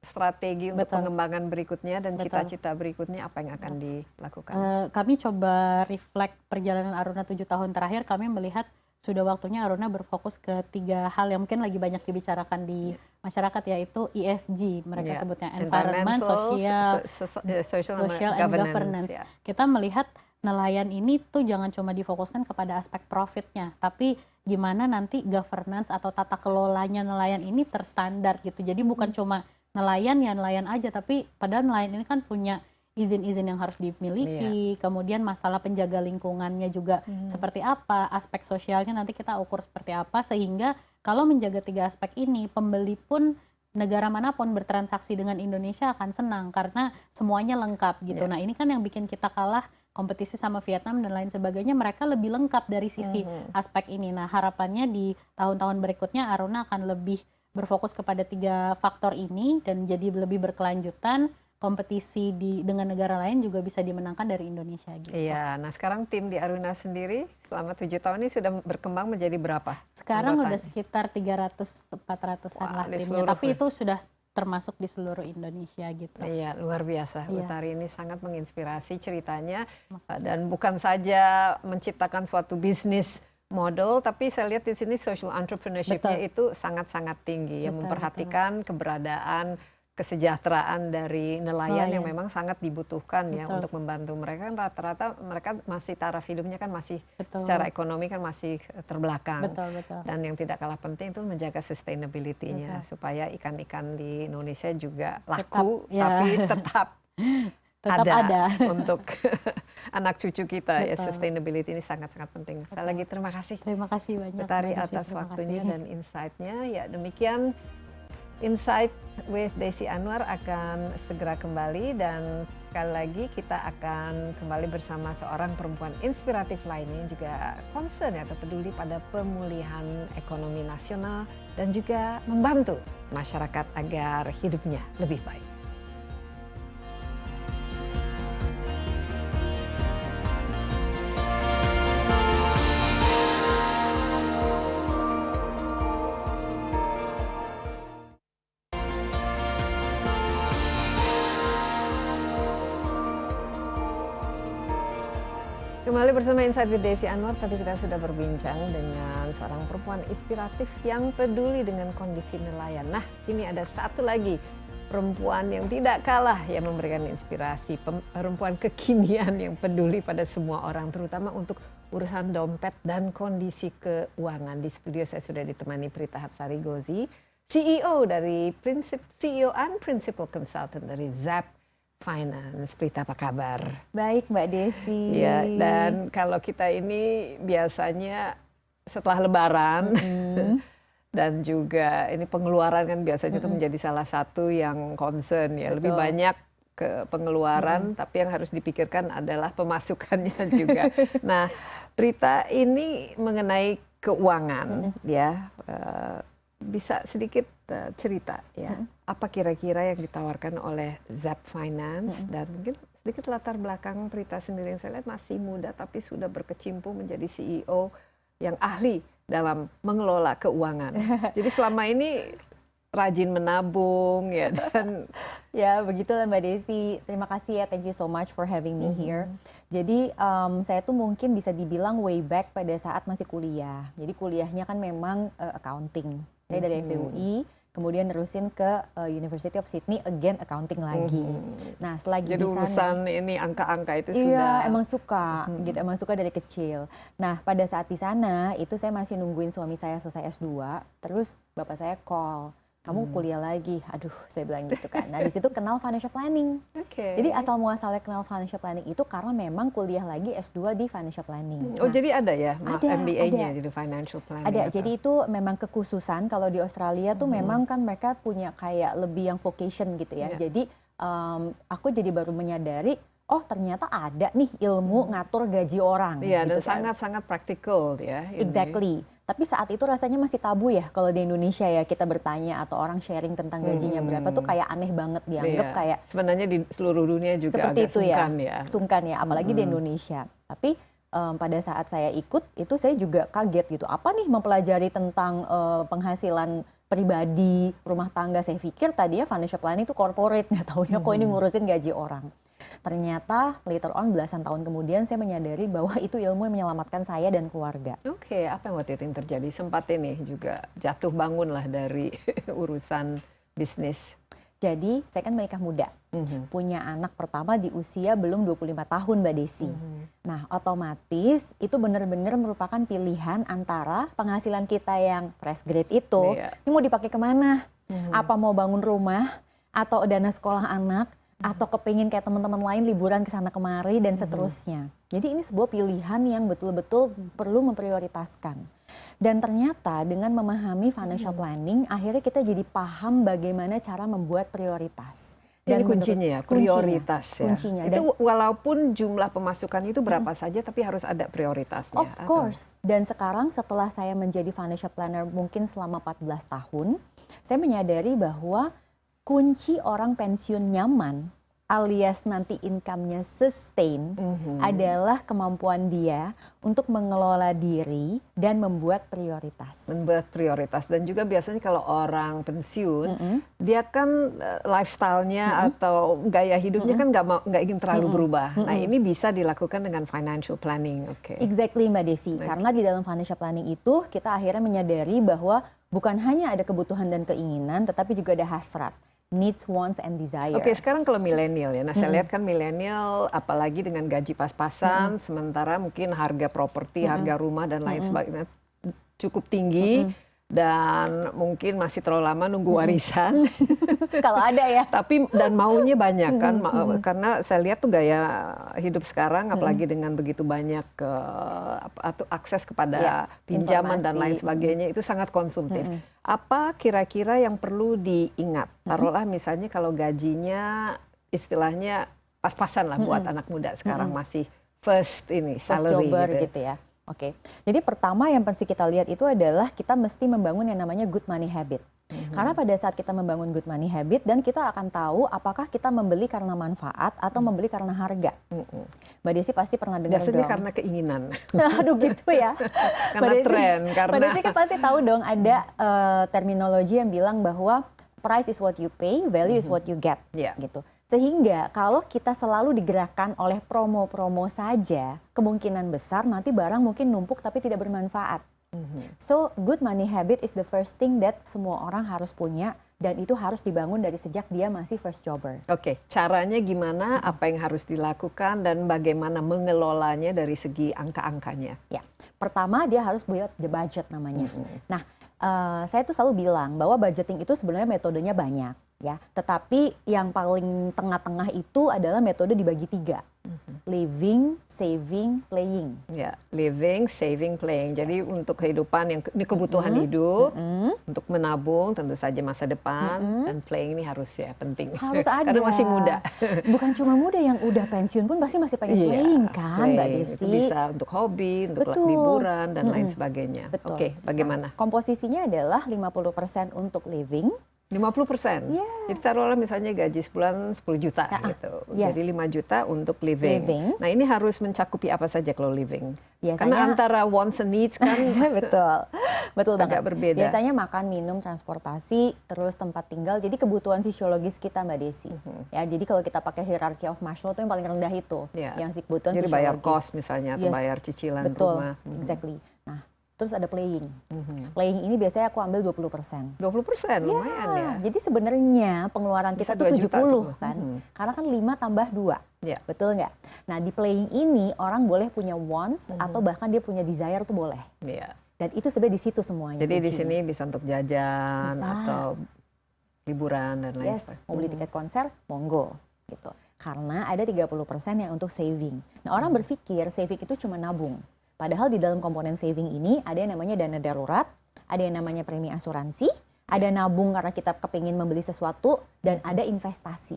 strategi untuk pengembangan berikutnya dan cita-cita berikutnya apa yang akan dilakukan? Kami coba reflect perjalanan Aruna 7 tahun terakhir. Kami melihat sudah waktunya Aruna berfokus ke 3 hal yang mungkin lagi banyak dibicarakan di masyarakat, yaitu ESG mereka sebutnya, environment, social and governance. Kita melihat nelayan ini tuh jangan cuma difokuskan kepada aspek profitnya, tapi gimana nanti governance atau tata kelolanya nelayan ini terstandar gitu. Jadi bukan cuma nelayan ya nelayan aja, tapi padahal nelayan ini kan punya izin-izin yang harus dimiliki, kemudian masalah penjaga lingkungannya juga seperti apa, aspek sosialnya nanti kita ukur seperti apa, sehingga kalau menjaga 3 aspek ini, pembeli pun negara manapun bertransaksi dengan Indonesia akan senang karena semuanya lengkap gitu. Nah, ini kan yang bikin kita kalah kompetisi sama Vietnam dan lain sebagainya, mereka lebih lengkap dari sisi aspek ini. Nah, harapannya di tahun-tahun berikutnya Aruna akan lebih berfokus kepada 3 faktor ini dan jadi lebih berkelanjutan, kompetisi dengan negara lain juga bisa dimenangkan dari Indonesia gitu. Iya, nah sekarang tim di Aruna sendiri selama 7 tahun ini sudah berkembang menjadi berapa? Sekarang udah sekitar 300-400an lah timnya, tapi itu sudah termasuk di seluruh Indonesia gitu. Iya, luar biasa. Utari ini sangat menginspirasi ceritanya. Dan bukan saja menciptakan suatu bisnis model, tapi saya lihat di sini social entrepreneurship-nya itu sangat-sangat tinggi, yang memperhatikan keberadaan, kesejahteraan dari nelayan yang memang sangat dibutuhkan ya untuk membantu mereka. Kan rata-rata mereka masih taraf hidupnya kan masih secara ekonomi kan masih terbelakang. Dan yang tidak kalah penting itu menjaga sustainability-nya supaya ikan-ikan di Indonesia juga laku tapi tetap ada untuk anak cucu kita. Ya, sustainability ini sangat-sangat penting. Saya lagi terima kasih. Terima kasih banyak Utari atas waktunya dan insight-nya. Ya, demikian Insight with Desi Anwar akan segera kembali, dan sekali lagi kita akan kembali bersama seorang perempuan inspiratif lainnya yang juga concern atau peduli pada pemulihan ekonomi nasional dan juga membantu masyarakat agar hidupnya lebih baik. Kembali bersama Insight with Desi Anwar. Tadi kita sudah berbincang dengan seorang perempuan inspiratif yang peduli dengan kondisi nelayan. Nah, ini ada satu lagi perempuan yang tidak kalah yang memberikan inspirasi, perempuan kekinian yang peduli pada semua orang, terutama untuk urusan dompet dan kondisi keuangan. Di studio saya sudah ditemani Prita Hapsari Gozi, CEO dari CEO and Principal Consultant dari Zap Finance. Prita, apa kabar? Baik, Mbak Desi. Ya, dan kalau kita ini biasanya setelah Lebaran, dan juga ini pengeluaran kan biasanya itu menjadi salah satu yang concern ya. Betul. Lebih banyak ke pengeluaran, tapi yang harus dipikirkan adalah pemasukannya juga. Nah, Prita, ini mengenai keuangan ya, bisa sedikit cerita ya, apa kira-kira yang ditawarkan oleh Zap Finance dan mungkin sedikit latar belakang Prita sendiri, yang saya lihat masih muda tapi sudah berkecimpung menjadi CEO yang ahli dalam mengelola keuangan. Jadi selama ini rajin menabung ya, dan Ya, begitulah Mbak Desi. Terima kasih ya, thank you so much for having me here. Jadi saya tuh mungkin bisa dibilang way back pada saat masih kuliah. Jadi kuliahnya kan memang accounting. Saya dari FUI, kemudian nerusin ke University of Sydney, again accounting lagi. Nah, selagi jadi di sana, urusan ini angka-angka itu iya, sudah emang suka gitu, emang suka dari kecil. Nah, pada saat di sana itu saya masih nungguin suami saya selesai S2, terus bapak saya call, kamu kuliah lagi. Aduh, saya bilang gitu kan. Nah, di situ kenal financial planning. Oke. Jadi asal muasalnya kenal financial planning itu karena memang kuliah lagi S2 di financial planning. Oh, Nah, jadi ada ya ada, MBA-nya, ada. jadi financial planning. ada, atau- jadi itu memang kekhususan. Kalau di Australia tuh memang kan mereka punya kayak lebih yang vocation gitu ya. Iya. Jadi aku jadi baru menyadari, oh ternyata ada nih ilmu ngatur gaji orang. Iya, dan gitu kan. sangat-sangat praktikal ya. ini. Exactly. Tapi saat itu rasanya masih tabu ya kalau di Indonesia ya, kita bertanya atau orang sharing tentang gajinya berapa tuh kayak aneh banget, dianggap Iya. kayak Sebenarnya di seluruh dunia juga seperti agak itu sungkan ya. sungkan ya, apalagi di Indonesia. Tapi pada saat saya ikut itu saya juga kaget gitu, apa nih mempelajari tentang penghasilan pribadi, rumah tangga. Saya pikir tadinya financial planning itu corporate, nggak taunya kok ini ngurusin gaji orang. Ternyata later on belasan tahun kemudian saya menyadari bahwa itu ilmu yang menyelamatkan saya dan keluarga. Oke, apa yang waktu itu yang terjadi? Sempat ini juga jatuh bangun lah dari urusan bisnis. Jadi saya kan menikah muda, punya anak pertama di usia belum 25 tahun Mbak Desi. Nah otomatis itu benar-benar merupakan pilihan antara penghasilan kita yang fresh grade itu, Iya. ini mau dipakai kemana? Apa mau bangun rumah, atau dana sekolah anak, atau kepingin kayak teman-teman lain liburan ke sana kemari dan seterusnya. Jadi ini sebuah pilihan yang betul-betul perlu memprioritaskan. Dan ternyata dengan memahami financial planning, akhirnya kita jadi paham bagaimana cara membuat prioritas. Ini menurut- kuncinya ya, prioritas ya. Kuncinya. Itu walaupun jumlah pemasukan itu berapa saja, tapi harus ada prioritasnya. Of course. Dan sekarang setelah saya menjadi financial planner mungkin selama 14 tahun, saya menyadari bahwa kunci orang pensiun nyaman alias nanti income-nya sustain adalah kemampuan dia untuk mengelola diri dan membuat prioritas. Membuat prioritas. Dan juga biasanya kalau orang pensiun, dia kan lifestyle-nya atau gaya hidupnya kan nggak ingin terlalu berubah. Nah, ini bisa dilakukan dengan financial planning. Oke. Exactly Mbak Desi, karena di dalam financial planning itu kita akhirnya menyadari bahwa bukan hanya ada kebutuhan dan keinginan, tetapi juga ada hasrat. Needs, wants, and desire. Oke, sekarang kalau milenial ya, nah saya lihat kan milenial apalagi dengan gaji pas-pasan, sementara mungkin harga properti, harga rumah dan lain sebagainya cukup tinggi dan mungkin masih terlalu lama nunggu warisan. Kalau ada ya. Tapi dan maunya banyak kan, karena saya lihat tuh gaya hidup sekarang apalagi dengan begitu banyak atau akses kepada pinjaman dan lain informasi. sebagainya itu sangat konsumtif. Apa kira-kira yang perlu diingat? Taruhlah misalnya kalau gajinya istilahnya pas-pasan lah buat anak muda sekarang masih first ini First salary jobber gitu. gitu ya. Oke. Jadi pertama yang pasti kita lihat itu adalah kita mesti membangun yang namanya good money habit. Karena pada saat kita membangun good money habit dan kita akan tahu apakah kita membeli karena manfaat atau membeli karena harga. Mbak Desi pasti pernah dengar Biasanya dong. karena keinginan. Aduh gitu ya. Karena Mbak Desi- tren, Mbak karena- Desi kan pasti tahu dong ada terminologi yang bilang bahwa price is what you pay, value is what you get. Iya. Gitu. Sehingga kalau kita selalu digerakkan oleh promo-promo saja, kemungkinan besar nanti barang mungkin numpuk tapi tidak bermanfaat. So good money habit is the first thing that semua orang harus punya dan itu harus dibangun dari sejak dia masih first jobber. Oke, caranya gimana, apa yang harus dilakukan, dan bagaimana mengelolanya dari segi angka-angkanya? Ya, pertama dia harus buat the budget namanya. Nah, saya tuh selalu bilang bahwa budgeting itu sebenarnya metodenya banyak, ya. Tetapi yang paling tengah-tengah itu adalah metode dibagi 3. Living, saving, playing. Ya, living, saving, playing. Jadi untuk kehidupan yang ini kebutuhan hidup, untuk menabung tentu saja masa depan, dan playing ini harus ya penting. Harus ada. Karena masih muda. Bukan cuma muda, yang udah pensiun pun pasti masih pengen playing kan, Mbak Desi. Itu bisa untuk hobi, untuk liburan dan lain sebagainya. Betul. Oke, bagaimana? Komposisinya adalah 50% untuk living. 50%? Yes. Jadi taruhlah misalnya gaji sebulan 10 juta gitu. Yes. Jadi 5 juta untuk living. Nah ini harus mencakupi apa saja kalau living? Biasanya, karena antara wants and needs kan betul agak banget. berbeda. Biasanya makan, minum, transportasi, terus tempat tinggal. Jadi kebutuhan fisiologis kita, Mbak Desi. Ya, jadi kalau kita pakai hierarchy of Maslow itu yang paling rendah itu, yang si kebutuhan jadi fisiologis. Jadi bayar kos misalnya atau bayar cicilan rumah. Exactly. Nah, terus ada playing. Playing ini biasanya aku ambil 20%. 20%, lumayan ya. Jadi sebenarnya pengeluaran kita tuh 70 kan. Karena kan 5 tambah 2. Ya. Betul nggak? Nah, di playing ini orang boleh punya wants atau bahkan dia punya desire tuh boleh. Iya. Dan itu sebenarnya di situ semuanya. Jadi di sini bisa untuk jajan atau liburan dan lain sebagainya. Mau beli tiket konser, monggo gitu. Karena ada 30% yang untuk saving. Nah, orang berpikir saving itu cuma nabung. Padahal di dalam komponen saving ini ada yang namanya dana darurat, ada yang namanya premi asuransi, ada nabung karena kita kepingin membeli sesuatu, dan ada investasi.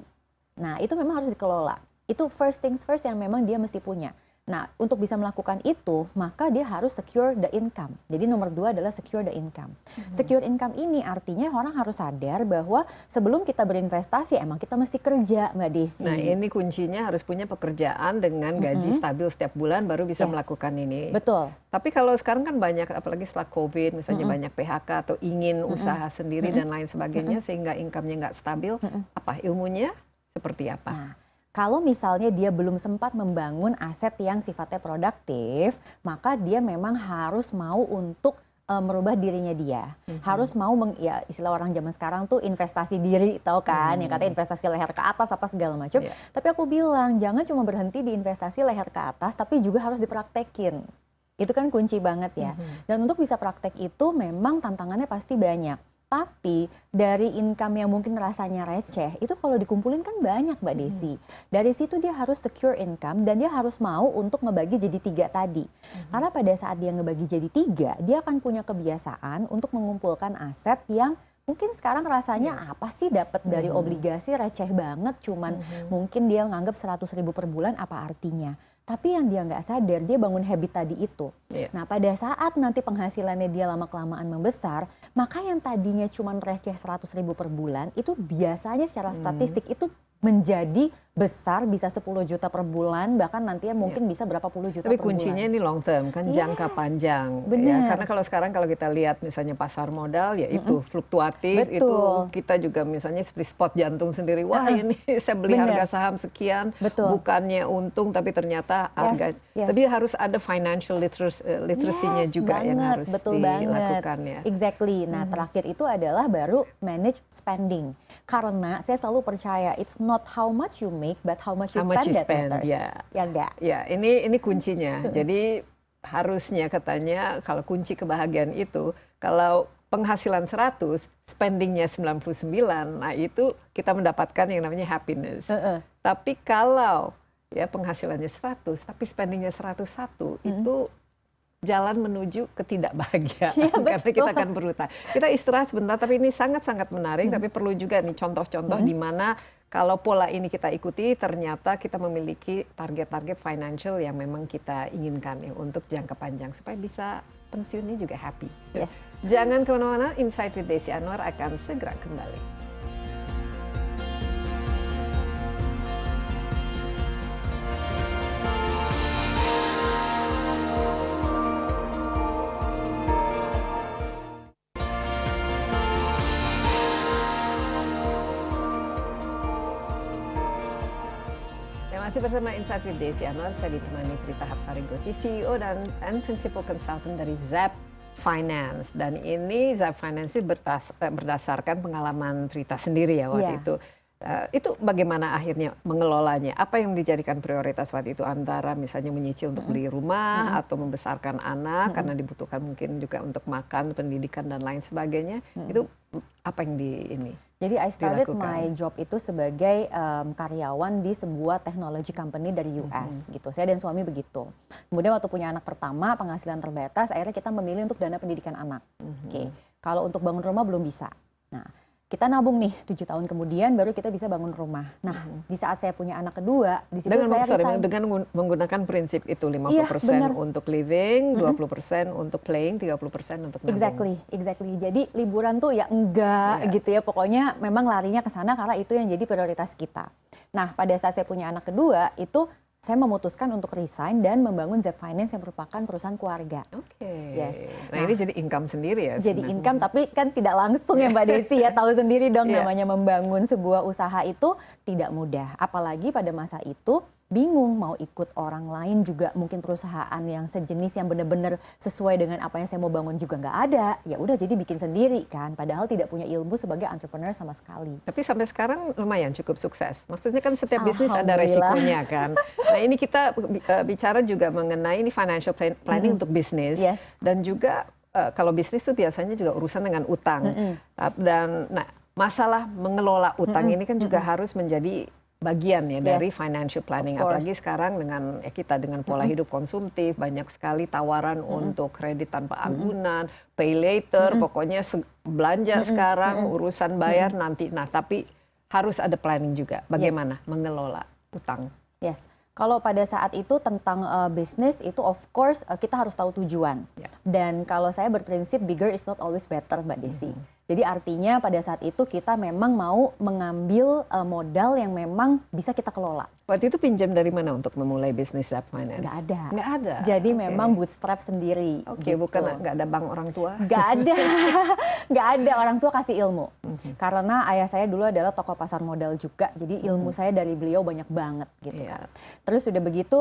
Nah, itu memang harus dikelola. Itu first things first yang memang dia mesti punya. Nah, untuk bisa melakukan itu, maka dia harus secure the income. Jadi nomor 2 adalah secure the income. Secure income ini artinya orang harus sadar bahwa sebelum kita berinvestasi, emang kita mesti kerja, Mbak Desi. Nah, ini kuncinya harus punya pekerjaan dengan gaji stabil setiap bulan baru bisa melakukan ini. Betul. Tapi kalau sekarang kan banyak, apalagi setelah COVID, misalnya banyak PHK atau ingin usaha sendiri dan lain sebagainya, sehingga income-nya nggak stabil, apa ilmunya seperti apa? Nah, kalau misalnya dia belum sempat membangun aset yang sifatnya produktif, maka dia memang harus mau untuk merubah dirinya dia. Harus mau, ya istilah orang zaman sekarang tuh investasi diri, tahu kan? Yang katanya investasi leher ke atas apa segala macam. Tapi aku bilang, jangan cuma berhenti di investasi leher ke atas, tapi juga harus dipraktekin. Itu kan kunci banget ya. Dan untuk bisa praktek itu memang tantangannya pasti banyak. Tapi dari income yang mungkin rasanya receh, itu kalau dikumpulin kan banyak, Mbak Desi. Dari situ dia harus secure income dan dia harus mau untuk ngebagi jadi 3 tadi. Karena pada saat dia ngebagi jadi 3, dia akan punya kebiasaan untuk mengumpulkan aset yang mungkin sekarang rasanya apa sih dapat dari obligasi receh banget, cuman mungkin dia nganggap 100.000 per bulan apa artinya. Tapi yang dia nggak sadar, dia bangun habit tadi itu. Nah, pada saat nanti penghasilannya dia lama-kelamaan membesar, maka yang tadinya cuma receh 100.000 per bulan, itu biasanya secara statistik itu menjadi besar, bisa 10 juta per bulan, bahkan nantinya mungkin bisa berapa puluh juta Tapi per bulan. Tapi kuncinya ini long term, kan jangka panjang. Ya, karena kalau sekarang kalau kita lihat misalnya pasar modal, ya itu fluktuatif, itu kita juga misalnya seperti spot jantung sendiri, wah ini saya beli harga saham sekian, bukannya untung, tapi ternyata harga. Tapi harus ada financial literacy-nya juga yang harus dilakukan ya. Exactly. Nah, terakhir itu adalah baru manage spending. Karena saya selalu percaya it's not how much you make but how much you spend that matters. Ya enggak? Ya, ini kuncinya. Jadi harusnya katanya kalau kunci kebahagiaan itu kalau penghasilan 100, spendingnya 99, nah itu kita mendapatkan yang namanya happiness. Tapi kalau ya penghasilannya 100 tapi spendingnya 101, itu jalan menuju ketidakbahagiaan. Karena kita akan berutang. Kita istirahat sebentar, tapi ini sangat-sangat menarik. Tapi perlu juga nih contoh-contoh di mana kalau pola ini kita ikuti, ternyata kita memiliki target-target financial yang memang kita inginkan ya untuk jangka panjang supaya bisa pensiunnya juga happy. Jangan kemana-mana. Insight with Desi Anwar akan segera kembali. Masih bersama Insight with Desi Anwar, saya ditemani Trita Hapsari Gosi, CEO dan Principal Consultant dari ZAP Finance, dan ini Zap Finance berdasarkan pengalaman Trita sendiri ya waktu Iya. itu. Itu bagaimana akhirnya mengelolanya? Apa yang dijadikan prioritas waktu itu, antara misalnya menyicil untuk beli rumah atau membesarkan anak karena dibutuhkan mungkin juga untuk makan, pendidikan dan lain sebagainya. Itu apa yang ini? Jadi I started dilakukan? my job itu sebagai karyawan di sebuah technology company dari US gitu. Saya dan suami begitu. Kemudian waktu punya anak pertama, penghasilan terbatas, akhirnya kita memilih untuk dana pendidikan anak. Oke. Kalau untuk bangun rumah belum bisa. Nah, kita nabung nih 7 tahun kemudian baru kita bisa bangun rumah. Nah, di saat saya punya anak kedua, di situ saya resign. Dengan menggunakan prinsip itu 50% Iya, benar. untuk living, 20% untuk playing, 30% untuk nabung. Exactly. Jadi liburan tuh ya enggak Iya. gitu ya. Pokoknya memang larinya ke sana karena itu yang jadi prioritas kita. Nah, pada saat saya punya anak kedua, itu saya memutuskan untuk resign dan membangun Zap Finance yang merupakan perusahaan keluarga. Oke. Yes. Nah, ini jadi income sendiri ya? Jadi sebenarnya. income tapi kan tidak langsung ya Mbak Desi ya, tahu sendiri dong Iya. namanya membangun sebuah usaha itu tidak mudah. Apalagi pada masa itu bingung mau ikut orang lain juga, mungkin perusahaan yang sejenis yang benar-benar sesuai dengan apa yang saya mau bangun juga nggak ada. Ya udah jadi bikin sendiri kan, padahal tidak punya ilmu sebagai entrepreneur sama sekali. Tapi sampai sekarang lumayan cukup sukses. Maksudnya kan setiap bisnis ada Alhamdulillah. resikonya kan. Nah, ini kita bicara juga mengenai ini financial planning untuk bisnis. Yes. Dan juga kalau bisnis itu biasanya juga urusan dengan utang. Dan nah, masalah mengelola utang ini kan juga harus menjadi bagian ya dari Yes. financial planning. Of course. Apalagi sekarang dengan kita dengan pola hidup konsumtif, banyak sekali tawaran untuk kredit tanpa agunan, pay later, pokoknya belanja sekarang, urusan bayar nanti. Nah, tapi harus ada planning juga. Bagaimana mengelola utang? Yes. Kalau pada saat itu tentang bisnis itu of course kita harus tahu tujuan. Ya. Dan kalau saya berprinsip bigger is not always better Mbak Desi. Jadi artinya pada saat itu kita memang mau mengambil modal yang memang bisa kita kelola. Waktu itu pinjam dari mana untuk memulai bisnis Zap Finance? Nggak ada. Nggak ada. Jadi Oke. memang bootstrap sendiri. Oke, gitu. bukan nggak ada bank orang tua. Nggak ada, nggak ada, orang tua kasih ilmu. Karena ayah saya dulu adalah tokoh pasar modal juga, jadi ilmu saya dari beliau banyak banget gitu Iya. kan. Terus sudah begitu,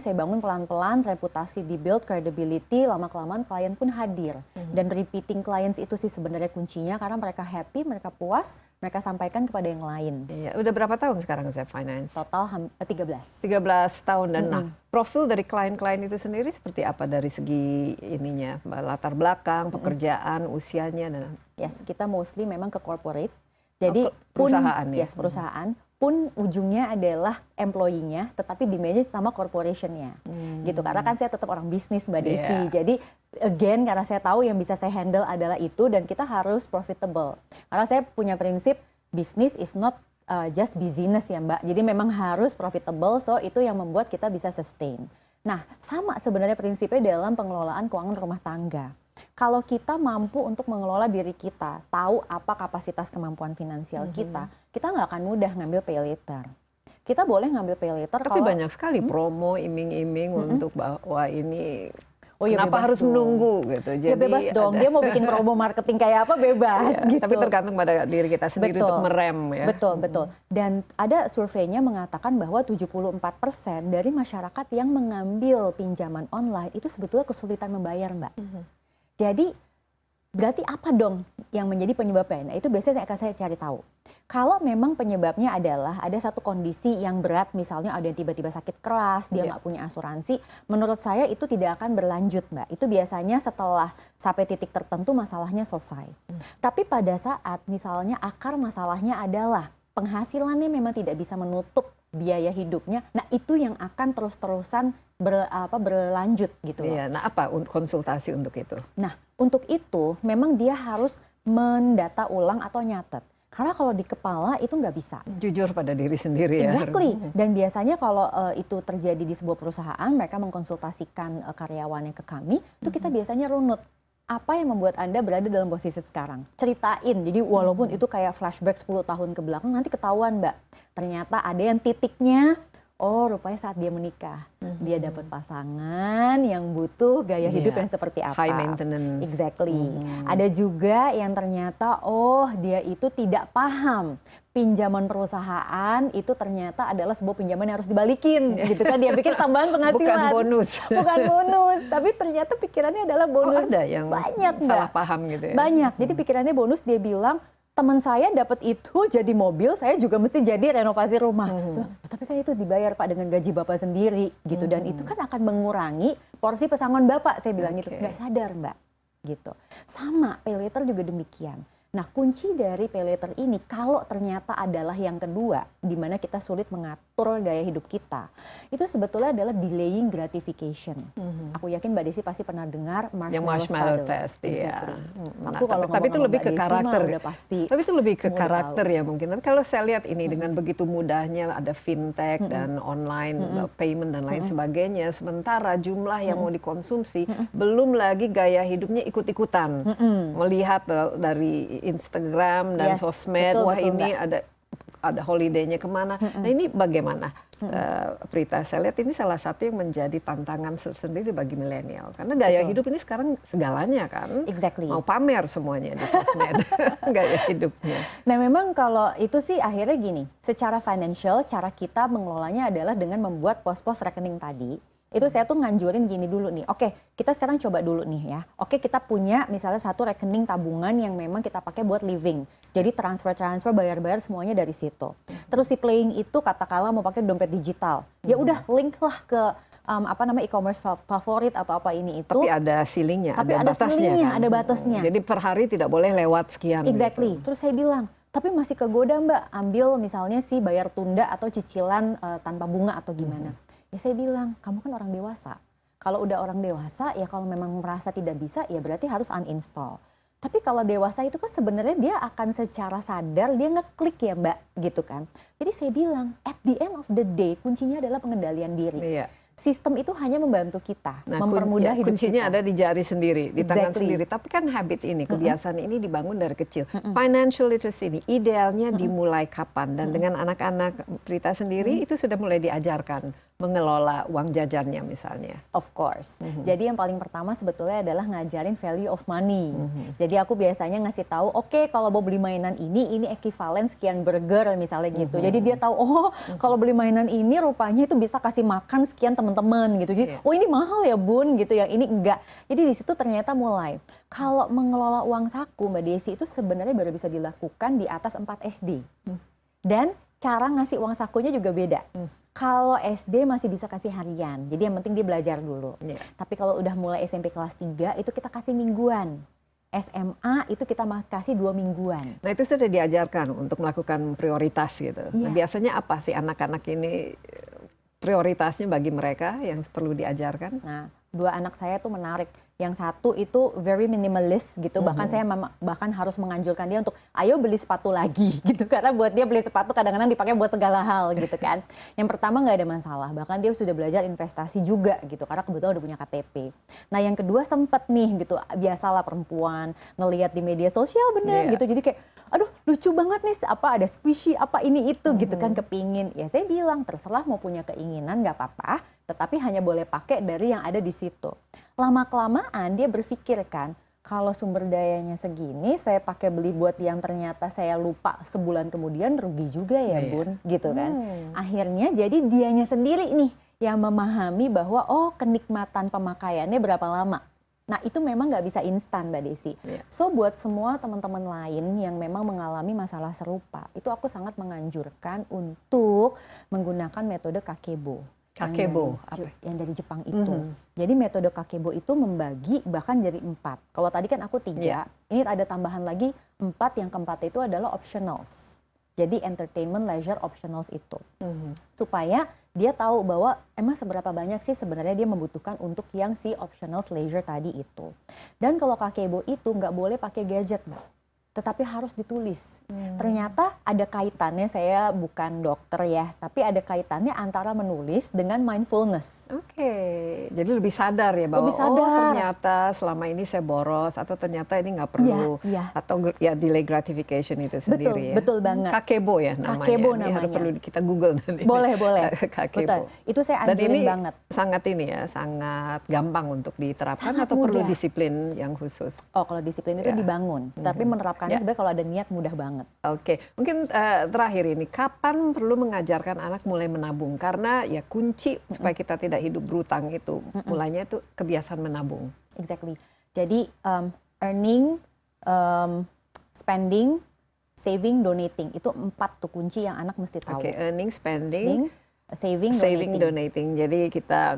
saya bangun pelan-pelan, reputasi di-build, credibility, lama-kelamaan klien pun hadir. Dan repeating clients itu sih sebenarnya kuncinya, karena mereka happy, mereka puas, mereka sampaikan kepada yang lain. Iya, udah berapa tahun sekarang Zap Finance? Total 13. 13 tahun. Dan nah, profil dari klien-klien itu sendiri seperti apa dari segi ininya, latar belakang, pekerjaan, usianya dan Yes, kita mostly memang ke corporate. Jadi perusahaan ya? Yes, perusahaan pun ujungnya adalah employee-nya, tetapi di manage sama corporation-nya. Gitu, karena kan saya tetap orang bisnis Mbak Desi. Yeah. Jadi again, karena saya tahu yang bisa saya handle adalah itu dan kita harus profitable. Karena saya punya prinsip bisnis is not just business ya Mbak. Jadi memang harus profitable, so itu yang membuat kita bisa sustain. Nah, sama sebenarnya prinsipnya dalam pengelolaan keuangan rumah tangga. Kalau kita mampu untuk mengelola diri kita, tahu apa kapasitas kemampuan finansial kita nggak akan mudah ngambil pay later. Kita boleh ngambil pay later tapi kalau banyak sekali promo iming-iming untuk bahwa ini Oh ya, kenapa bebas harus dong. menunggu gitu. ya bebas dong. Dia mau bikin promo marketing kayak apa bebas Ya, gitu. tapi tergantung pada diri kita sendiri Betul. untuk merem ya. Betul. Dan ada surveinya mengatakan bahwa 74% dari masyarakat yang mengambil pinjaman online itu sebetulnya kesulitan membayar, Mbak. Jadi berarti apa dong yang menjadi penyebabnya? Nah, itu biasanya akan saya cari tahu. Kalau memang penyebabnya adalah ada satu kondisi yang berat, misalnya ada yang tiba-tiba sakit keras, dia nggak punya asuransi, menurut saya itu tidak akan berlanjut, Mbak. Itu biasanya setelah sampai titik tertentu masalahnya selesai. Tapi pada saat misalnya akar masalahnya adalah penghasilannya memang tidak bisa menutup biaya hidupnya, nah itu yang akan terus-terusan berlanjut gitu loh. Iya, nah apa konsultasi untuk itu? Nah, untuk itu memang dia harus mendata ulang atau nyatet. Karena kalau di kepala itu nggak bisa. Jujur pada diri sendiri ya. Exactly. Dan biasanya kalau itu terjadi di sebuah perusahaan, mereka mengkonsultasikan karyawannya ke kami, itu kita biasanya runut. Apa yang membuat Anda berada dalam posisi sekarang? Ceritain. Jadi walaupun itu kayak flashback 10 tahun ke belakang, nanti ketahuan Mbak. Ternyata ada yang titiknya oh rupanya saat dia menikah, dia dapat pasangan yang butuh gaya hidup yang seperti apa. High maintenance. Exactly. Ada juga yang ternyata, oh dia itu tidak paham pinjaman perusahaan itu ternyata adalah sebuah pinjaman yang harus dibalikin, gitu kan? Dia pikir tambahan penghasilan. Bukan bonus. Bukan bonus, tapi ternyata pikirannya adalah bonus. Ada yang banyak salah paham gitu ya? Banyak, jadi pikirannya bonus, dia bilang, teman saya dapat itu jadi mobil, saya juga mesti jadi renovasi rumah. Tapi kan itu dibayar Pak dengan gaji Bapak sendiri, gitu. Dan itu kan akan mengurangi porsi pesangon Bapak, saya bilang gitu. Nggak sadar Mbak, gitu. Sama, pay later juga demikian. Nah, kunci dari pay later ini kalau ternyata adalah yang kedua, di mana kita sulit mengatur gaya hidup kita, itu sebetulnya adalah delaying gratification. Aku yakin Mbak Desi pasti pernah dengar marshmallow test, iya. Tapi itu lebih ke karakter. Udah pasti tapi itu lebih ke karakter tahu. ya mungkin. Tapi kalau saya lihat ini dengan begitu mudahnya ada fintech dan online payment dan lain sebagainya, sementara jumlah yang mau dikonsumsi belum lagi gaya hidupnya ikut-ikutan. Melihat dari Instagram dan sosmed, betul, wah betul, ini ada holiday-nya kemana. Nah ini bagaimana, Prita? Saya lihat ini salah satu yang menjadi tantangan sendiri bagi milenial. Karena gaya hidup ini sekarang segalanya kan. Exactly. Mau pamer semuanya di sosmed, gaya hidupnya. Nah memang kalau itu sih akhirnya gini, secara financial, cara kita mengelolanya adalah dengan membuat pos-pos rekening tadi. Itu saya tuh nganjurin gini dulu nih, oke kita sekarang coba dulu nih ya. Oke kita punya misalnya satu rekening tabungan yang memang kita pakai buat living. Jadi transfer, bayar-bayar semuanya dari situ. Terus si playing itu katakanlah mau pakai dompet digital. Ya udah link lah ke e-commerce favorit atau apa ini itu. Tapi ada ceilingnya, tapi ada batasnya kan? ada batasnya. Jadi per hari tidak boleh lewat sekian. Exactly. Gitu. Terus saya bilang, tapi masih kegoda Mbak, ambil misalnya si bayar tunda atau cicilan tanpa bunga atau gimana. Ya saya bilang, kamu kan orang dewasa. Kalau udah orang dewasa, ya kalau memang merasa tidak bisa, ya berarti harus uninstall. Tapi kalau dewasa itu kan sebenarnya dia akan secara sadar, dia ngeklik ya Mbak, gitu kan. Jadi saya bilang, at the end of the day, kuncinya adalah pengendalian diri. Iya. Sistem itu hanya membantu kita, mempermudah hidup kuncinya kita. ada di jari sendiri, di tangan sendiri. Tapi kan habit ini, kebiasaan ini dibangun dari kecil. Financial literacy ini idealnya dimulai kapan? Dan dengan anak-anak Prita sendiri itu sudah mulai diajarkan mengelola uang jajannya misalnya. Of course. Jadi yang paling pertama sebetulnya adalah ngajarin value of money. Jadi aku biasanya ngasih tahu, oke, kalau mau beli mainan ini ekivalen sekian burger misalnya gitu. Jadi dia tahu, oh kalau beli mainan ini rupanya itu bisa kasih makan sekian teman-teman gitu. Jadi oh ini mahal ya Bun gitu, yang ini enggak. Jadi di situ ternyata mulai. Kalau mengelola uang saku Mbak Desi itu sebenarnya baru bisa dilakukan di atas 4 SD. Dan cara ngasih uang sakunya juga beda. Kalau SD masih bisa kasih harian, jadi yang penting dia belajar dulu. Tapi kalau udah mulai SMP kelas 3 itu kita kasih mingguan. SMA itu kita kasih 2 mingguan. Nah itu sudah diajarkan untuk melakukan prioritas gitu. Nah, biasanya apa sih anak-anak ini prioritasnya bagi mereka yang perlu diajarkan? Nah, 2 anak saya tuh menarik. Yang satu itu very minimalist gitu, bahkan saya bahkan harus menganjurkan dia untuk ayo beli sepatu lagi gitu, karena buat dia beli sepatu kadang-kadang dipakai buat segala hal gitu kan. Yang pertama nggak ada masalah, bahkan dia sudah belajar investasi juga gitu, karena kebetulan udah punya KTP. Nah yang kedua sempet nih gitu, biasalah perempuan ngelihat di media sosial gitu, jadi kayak aduh lucu banget nih, apa ada squishy, apa ini itu gitu kan, kepingin. Ya saya bilang terserah mau punya keinginan nggak apa-apa, tetapi hanya boleh pakai dari yang ada di situ. Lama-kelamaan dia berpikir kan, kalau sumber dayanya segini, saya pakai beli buat yang ternyata saya lupa sebulan kemudian, rugi juga ya Bun, gitu kan. Akhirnya jadi dianya sendiri nih yang memahami bahwa oh kenikmatan pemakaiannya berapa lama. Nah itu memang nggak bisa instan Mbak Desi. So buat semua teman-teman lain yang memang mengalami masalah serupa, itu aku sangat menganjurkan untuk menggunakan metode kakebo. Kakebo, yang dari Jepang itu. Jadi metode kakebo itu membagi bahkan jadi 4. Kalau tadi kan aku 3, ini ada tambahan lagi 4, yang keempat itu adalah optionals. Jadi entertainment, leisure, optionals itu. Supaya dia tahu bahwa emang seberapa banyak sih sebenarnya dia membutuhkan untuk yang si optionals leisure tadi itu. Dan kalau kakebo itu nggak boleh pakai gadget, Mbak. tetapi harus ditulis. Ternyata ada kaitannya, saya bukan dokter ya, tapi ada kaitannya antara menulis dengan mindfulness. Oke, jadi lebih sadar ya bahwa Lebih sadar. oh ternyata selama ini saya boros atau ternyata ini nggak perlu Iya. atau ya delay gratification itu sendiri ya. Betul banget. Kakebo ya namanya. Kakebo Ini harus namanya. perlu kita Google nanti. Boleh. Kakebo. Betul. Itu saya Dan anjurin ini banget. sangat ini ya, sangat gampang untuk diterapkan Sangat atau perlu mudah. disiplin yang khusus. Oh, kalau disiplin itu Ya. dibangun, tapi menerapkannya sebenarnya kalau ada niat mudah banget. Oke, mungkin terakhir ini, kapan perlu mengajarkan anak mulai menabung? Karena ya kunci supaya kita tidak hidup berutang itu, mulainya itu kebiasaan menabung. Exactly. Jadi earning, spending, saving, donating itu 4 tuh kunci yang anak mesti tahu. Oke, earning, spending, Saving, donating. Jadi kita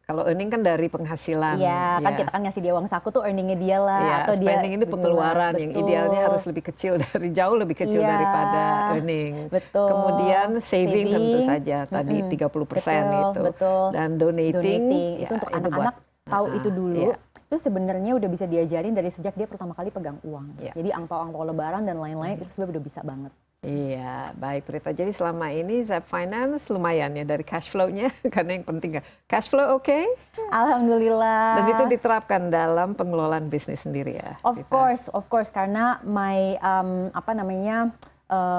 kalau earning kan dari penghasilan. Iya, kan kita kan ngasih dia uang saku tuh earningnya dia lah, Ya, atau dia spending itu pengeluaran yang betul. idealnya harus lebih kecil jauh lebih kecil Iya, daripada earning. betul. Kemudian saving tentu saja tadi 30% Betul, itu. betul. Dan donating itu ya, untuk itu anak-anak buat- tahu itu dulu. Iya. Itu sebenarnya udah bisa diajarin dari sejak dia pertama kali pegang uang. Iya. Jadi angpau-angpau lebaran dan lain-lain itu sebenarnya udah bisa banget. Iya, baik Prita. Jadi selama ini Zep Finance lumayan ya dari cash flow-nya, karena yang penting kan cash flow oke? Alhamdulillah. Dan itu diterapkan dalam pengelolaan bisnis sendiri ya? Of course, karena my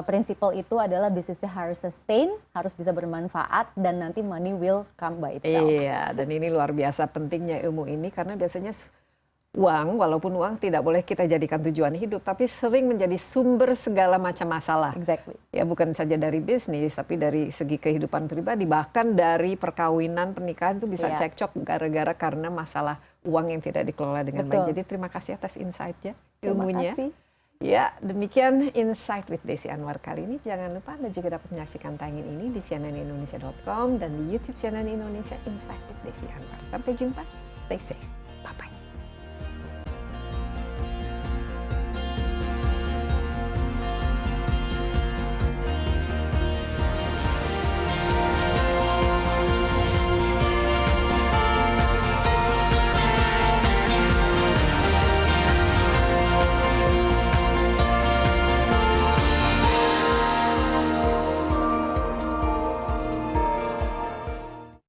prinsipal itu adalah bisnisnya harus sustain, harus bisa bermanfaat, dan nanti money will come by itself. Iya, dan ini luar biasa pentingnya ilmu ini karena biasanya uang, walaupun uang tidak boleh kita jadikan tujuan hidup, tapi sering menjadi sumber segala macam masalah. Exactly. Ya bukan saja dari bisnis, tapi dari segi kehidupan pribadi, bahkan dari perkawinan, pernikahan itu bisa Iya. cekcok gara-gara karena masalah uang yang tidak dikelola dengan Betul. baik. Jadi terima kasih atas insight-nya, Terima ilmunya. kasih. Ya, demikian Insight with Desi Anwar kali ini. Jangan lupa Anda juga dapat menyaksikan tayangan ini di cnnindonesia.com dan di YouTube CNN Indonesia Insight with Desi Anwar. Sampai jumpa, stay safe.